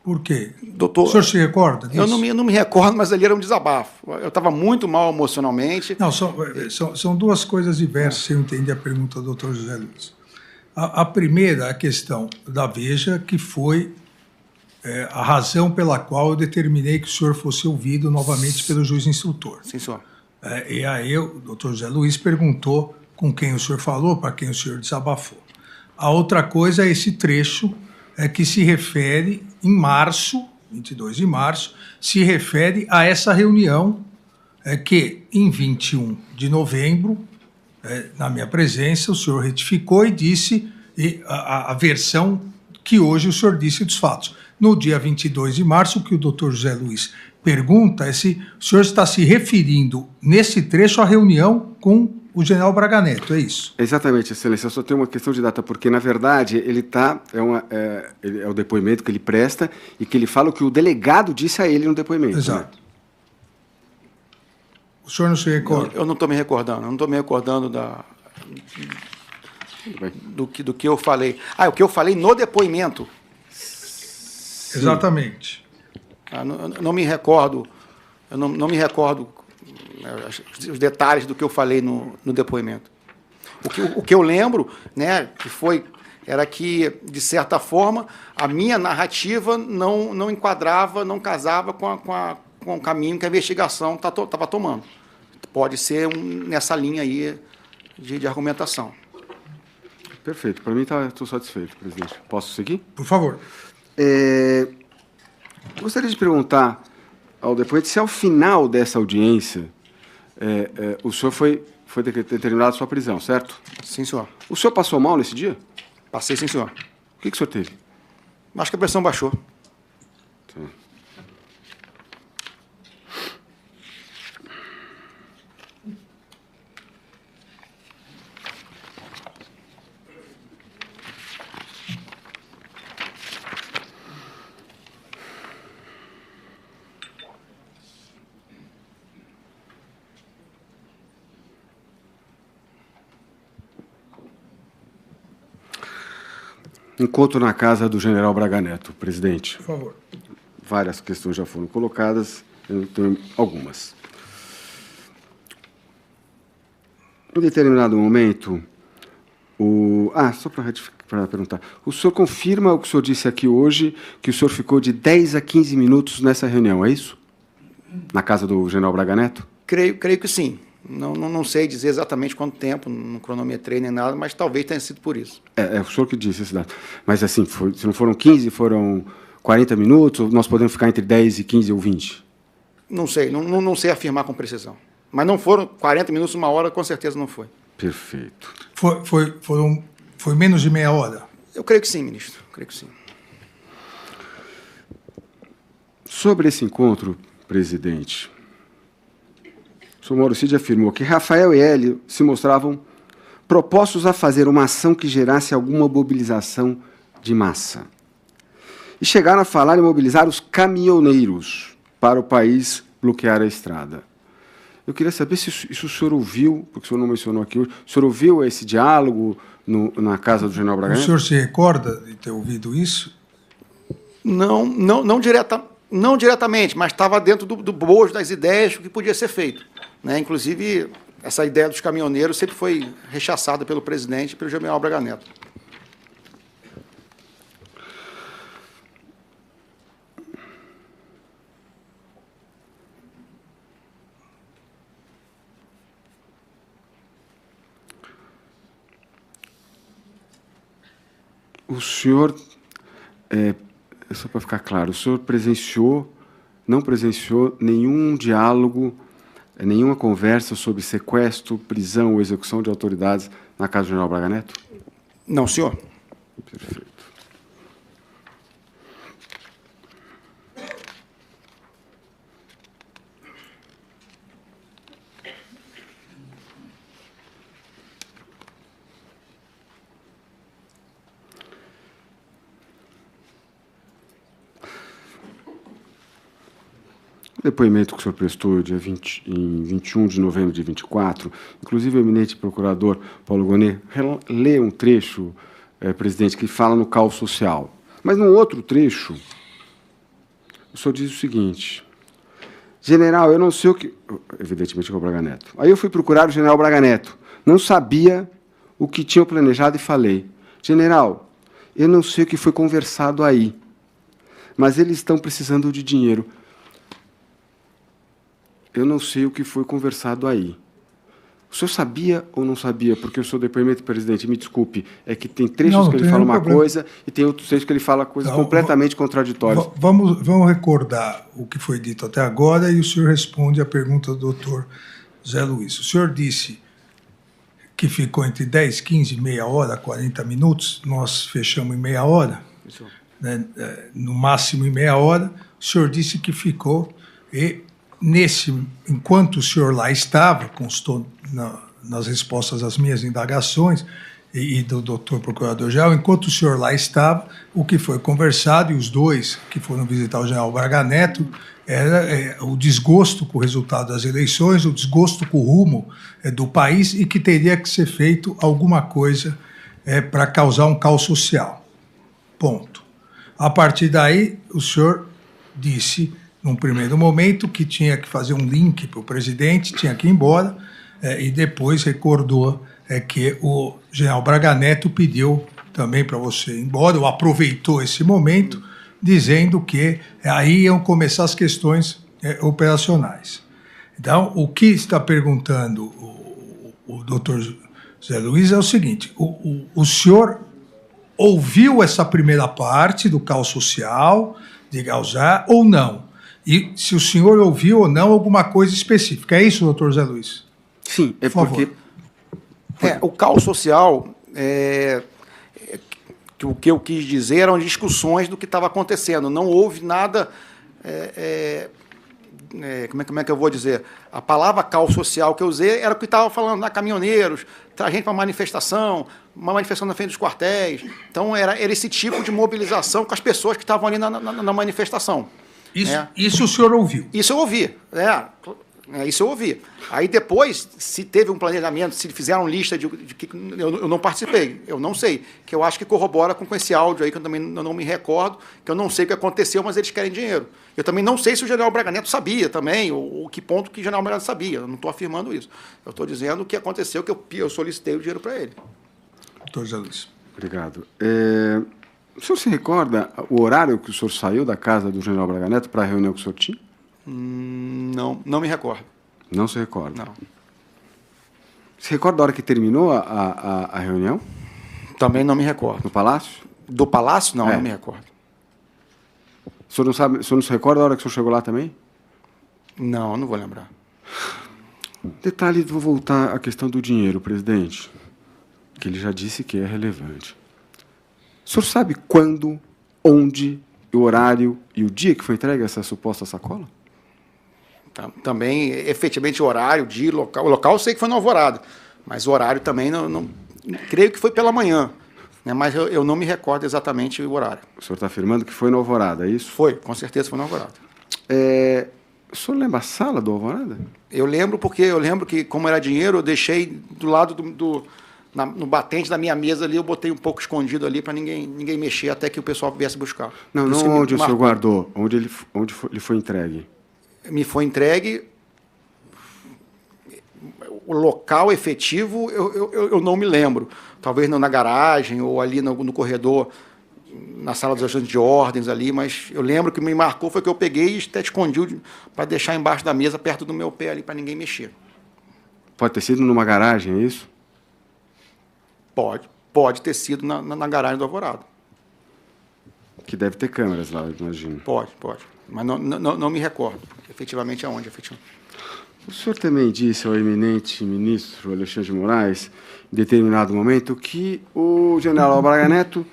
Por quê? Doutor, o senhor se recorda disso? Eu não me recordo, mas ali era um desabafo. Eu estava muito mal emocionalmente. Não, são duas coisas diversas, se eu entendi a pergunta do doutor José Luiz. A primeira, a questão da Veja, que foi a razão pela qual eu determinei que o senhor fosse ouvido novamente pelo juiz instrutor. Sim, senhor. E aí o doutor José Luiz perguntou com quem o senhor falou, para quem o senhor desabafou. A outra coisa é esse trecho que se refere, em março, 22 de março, se refere a essa reunião que, em 21 de novembro, na minha presença, o senhor retificou e disse a versão que hoje o senhor disse dos fatos. No dia 22 de março, o que o doutor José Luiz pergunta é se o senhor está se referindo, nesse trecho, à reunião com o general Braga Neto, é isso? Exatamente, Excelência. Eu só tenho uma questão de data, porque, na verdade, ele é o depoimento que ele presta e que ele fala o que o delegado disse a ele no depoimento. Exato. Né? O senhor não se recorda? Eu não estou me recordando. Eu não estou me recordando do que eu falei. O que eu falei no depoimento. Sim. Exatamente. Eu não me recordo. Eu não me recordo os detalhes do que eu falei no depoimento. O que eu lembro, né, era que, de certa forma, a minha narrativa não enquadrava, não casava com o caminho que a investigação estava tomando. Pode ser nessa linha aí de argumentação. Perfeito. Para mim, estou satisfeito, presidente. Posso seguir? Por favor. Gostaria de perguntar ao depoente se, ao final dessa audiência, o senhor foi determinado a sua prisão, certo? Sim, senhor. O senhor passou mal nesse dia? Passei, sim, senhor. O que o senhor teve? Acho que a pressão baixou. Sim. Encontro na casa do general Braga Neto, presidente. Por favor. Várias questões já foram colocadas, eu tenho algumas. Em determinado momento, só para perguntar, o senhor confirma o que o senhor disse aqui hoje, que o senhor ficou de 10 a 15 minutos nessa reunião, é isso? Na casa do general Braga Neto? Creio que sim. Não sei dizer exatamente quanto tempo, não cronometrei nem nada, mas talvez tenha sido por isso. É o senhor que disse esse dado. Mas, assim, se não foram 15, foram 40 minutos, nós podemos ficar entre 10 e 15 ou 20? Não sei, não sei afirmar com precisão. Mas não foram 40 minutos, 1 hora, com certeza não foi. Perfeito. Foi menos de meia hora? Eu creio que sim, ministro, creio que sim. Sobre esse encontro, presidente, o senhor Mauro Cid afirmou que Rafael e Hélio se mostravam propostos a fazer uma ação que gerasse alguma mobilização de massa. E chegaram a falar em mobilizar os caminhoneiros para o país bloquear a estrada. Eu queria saber se isso o senhor ouviu, porque o senhor não mencionou aqui hoje, o senhor ouviu esse diálogo na casa do general Braga Neto? O senhor se recorda de ter ouvido isso? Não diretamente, mas estava dentro do bojo das ideias do que podia ser feito. Né? Inclusive, essa ideia dos caminhoneiros sempre foi rechaçada pelo presidente e pelo general Braga Neto. O senhor, só para ficar claro, o senhor não presenciou nenhum diálogo, nenhuma conversa sobre sequestro, prisão ou execução de autoridades na casa do general Braga Neto? Não, senhor. Perfeito. O depoimento que o senhor prestou em 21 de novembro de 24, inclusive o eminente procurador Paulo Gonet lê um trecho, presidente, que fala no caos social. Mas, num outro trecho, o senhor diz o seguinte: general, eu não sei o que... Evidentemente, com o Braga Neto. Aí eu fui procurar o general Braga Neto. Não sabia o que tinham planejado e falei: general, eu não sei o que foi conversado aí, mas eles estão precisando de dinheiro. Eu não sei o que foi conversado aí. O senhor sabia ou não sabia? Porque o seu depoimento, presidente, me desculpe, é que tem trechos que ele fala uma coisa e tem outros trechos que ele fala coisas completamente contraditórias. Vamos recordar o que foi dito até agora e o senhor responde à pergunta do doutor Zé Luiz. O senhor disse que ficou entre 10, 15, meia hora, 40 minutos. Nós fechamos em meia hora, né, no máximo em meia hora. O senhor disse que ficou... enquanto o senhor lá estava, constou nas respostas às minhas indagações e do doutor procurador-geral, enquanto o senhor lá estava, o que foi conversado, e os dois que foram visitar o general Braga Neto, era o desgosto com o resultado das eleições, o desgosto com o rumo do país e que teria que ser feito alguma coisa para causar um caos social. Ponto. A partir daí, o senhor disse... num primeiro momento, que tinha que fazer um link para o presidente, tinha que ir embora, e depois recordou que o general Braga Neto pediu também para você ir embora, ou aproveitou esse momento, dizendo que aí iam começar as questões operacionais. Então, o que está perguntando o doutor Zé Luiz é o seguinte: o senhor ouviu essa primeira parte do caos social de Gauzá ou não? E se o senhor ouviu ou não alguma coisa específica. É isso, doutor Zé Luiz? Sim, é porque... o caos social, o que eu quis dizer eram discussões do que estava acontecendo. Não houve nada... como é que eu vou dizer? A palavra caos social que eu usei era o que estava falando, caminhoneiros, traz gente para manifestação, uma manifestação na frente dos quartéis. Então, era esse tipo de mobilização com as pessoas que estavam ali na manifestação. Isso o senhor ouviu? Isso eu ouvi, isso eu ouvi. Aí depois, se teve um planejamento, se fizeram lista de que eu não participei, eu não sei, que eu acho que corrobora com esse áudio aí, que eu também não me recordo, que eu não sei o que aconteceu, mas eles querem dinheiro. Eu também não sei se o general Braga Neto sabia também, ou que ponto que o general Braga Neto sabia, eu não estou afirmando isso. Eu estou dizendo o que aconteceu, que eu solicitei o dinheiro para ele. Doutor Zé Luiz. Obrigado. O senhor se recorda o horário que o senhor saiu da casa do general Braga Neto para a reunião que o senhor tinha? Não me recordo. Não se recorda? Não. Você recorda da hora que terminou a reunião? Também não me recordo. No Palácio? Do Palácio? Não, É. não me recordo. O senhor não se recorda da hora que o senhor chegou lá também? Não, não vou lembrar. Detalhe, vou voltar à questão do dinheiro, presidente, que ele já disse que é relevante. O senhor sabe quando, onde, o horário e o dia que foi entregue essa suposta sacola? Também, efetivamente, o horário, dia, local. O local eu sei que foi no Alvorada, mas o horário também não creio que foi pela manhã, né? Mas eu não me recordo exatamente o horário. O senhor está afirmando que foi no Alvorada, é isso? Foi, com certeza foi no Alvorada. O senhor lembra a sala do Alvorada? Eu lembro porque eu lembro que, como era dinheiro, eu deixei do lado no batente da minha mesa ali, eu botei um pouco escondido ali para ninguém mexer até que o pessoal viesse buscar. Não, Por isso não que onde o senhor marcou. guardou, onde lhe foi entregue. Me foi entregue. O local efetivo eu não me lembro. Talvez na garagem ou ali no corredor, na sala dos ajudantes de ordens ali, mas eu lembro que me marcou foi que eu peguei e até escondi para deixar embaixo da mesa, perto do meu pé ali, para ninguém mexer. Pode ter sido numa garagem, é isso? Pode ter sido na garagem do Alvorada. Que deve ter câmeras lá, eu imagino. Pode. Mas não me recordo, efetivamente aonde. O senhor também disse ao eminente ministro Alexandre de Moraes, em determinado momento, que o general Braga Neto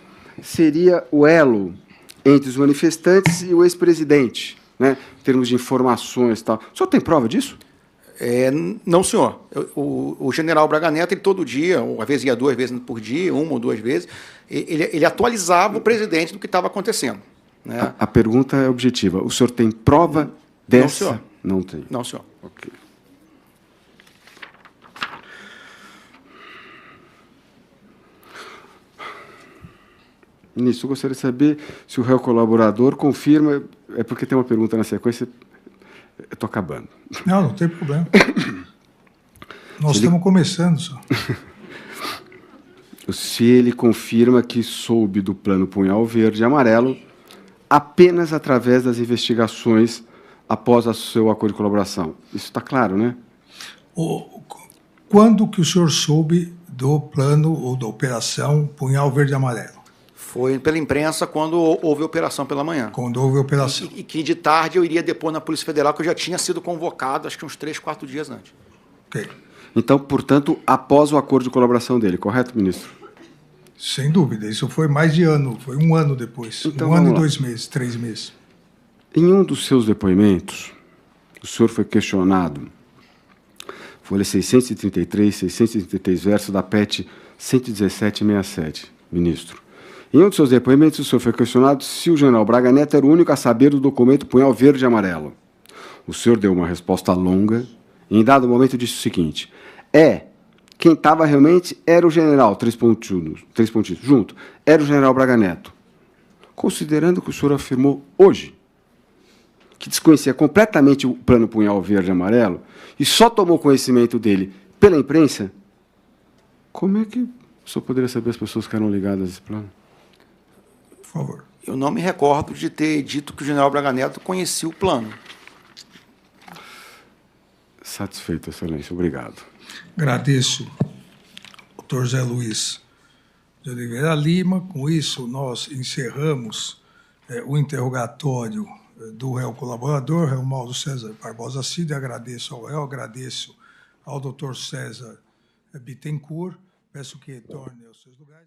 seria o elo entre os manifestantes e o ex-presidente, né, em termos de informações e tal. O senhor tem prova disso? Não, senhor. O general Braga Neto, ele todo dia, ou às vezes ia 2 vezes por dia, 1 ou 2 vezes, ele atualizava o presidente do que estava acontecendo. Né? A pergunta é objetiva. O senhor tem prova dessa? Não, senhor. Não tem. Não, senhor. Ok. Ministro, eu gostaria de saber se o réu colaborador confirma... É porque tem uma pergunta na sequência... Eu estou acabando. Não tem problema. Nós estamos começando só. Se ele confirma que soube do plano Punhal Verde e Amarelo apenas através das investigações após o seu acordo de colaboração. Isso está claro, né? Quando que o senhor soube do plano ou da operação Punhal Verde e Amarelo? Foi pela imprensa quando houve a operação pela manhã. Quando houve a operação. E que de tarde eu iria depor na Polícia Federal, que eu já tinha sido convocado, acho que uns 3, 4 dias antes. Ok. Então, portanto, após o acordo de colaboração dele, correto, ministro? Sem dúvida. Isso foi mais de ano. Foi 1 ano depois. Então, 1 ano e vamos lá. 2 meses, 3 meses. Em um dos seus depoimentos, o senhor foi questionado, folha 633, 633, verso da PET 11767, ministro. Em um dos seus depoimentos, o senhor foi questionado se o general Braga Neto era o único a saber do documento Punhal Verde e Amarelo. O senhor deu uma resposta longa e, em dado momento, disse o seguinte: quem estava realmente era o general, 3 pontinhos, junto, era o general Braga Neto. Considerando que o senhor afirmou hoje que desconhecia completamente o plano Punhal Verde e Amarelo e só tomou conhecimento dele pela imprensa, como é que o senhor poderia saber as pessoas que eram ligadas a esse plano? Por favor. Eu não me recordo de ter dito que o general Braga Neto conhecia o plano. Satisfeito, Excelência. Obrigado. Agradeço, doutor Zé Luiz de Oliveira Lima. Com isso, nós encerramos o interrogatório do réu colaborador, réu Mauro César Barbosa Cid. Agradeço ao réu, agradeço ao doutor César Bittencourt. Peço que retorne aos seus lugares.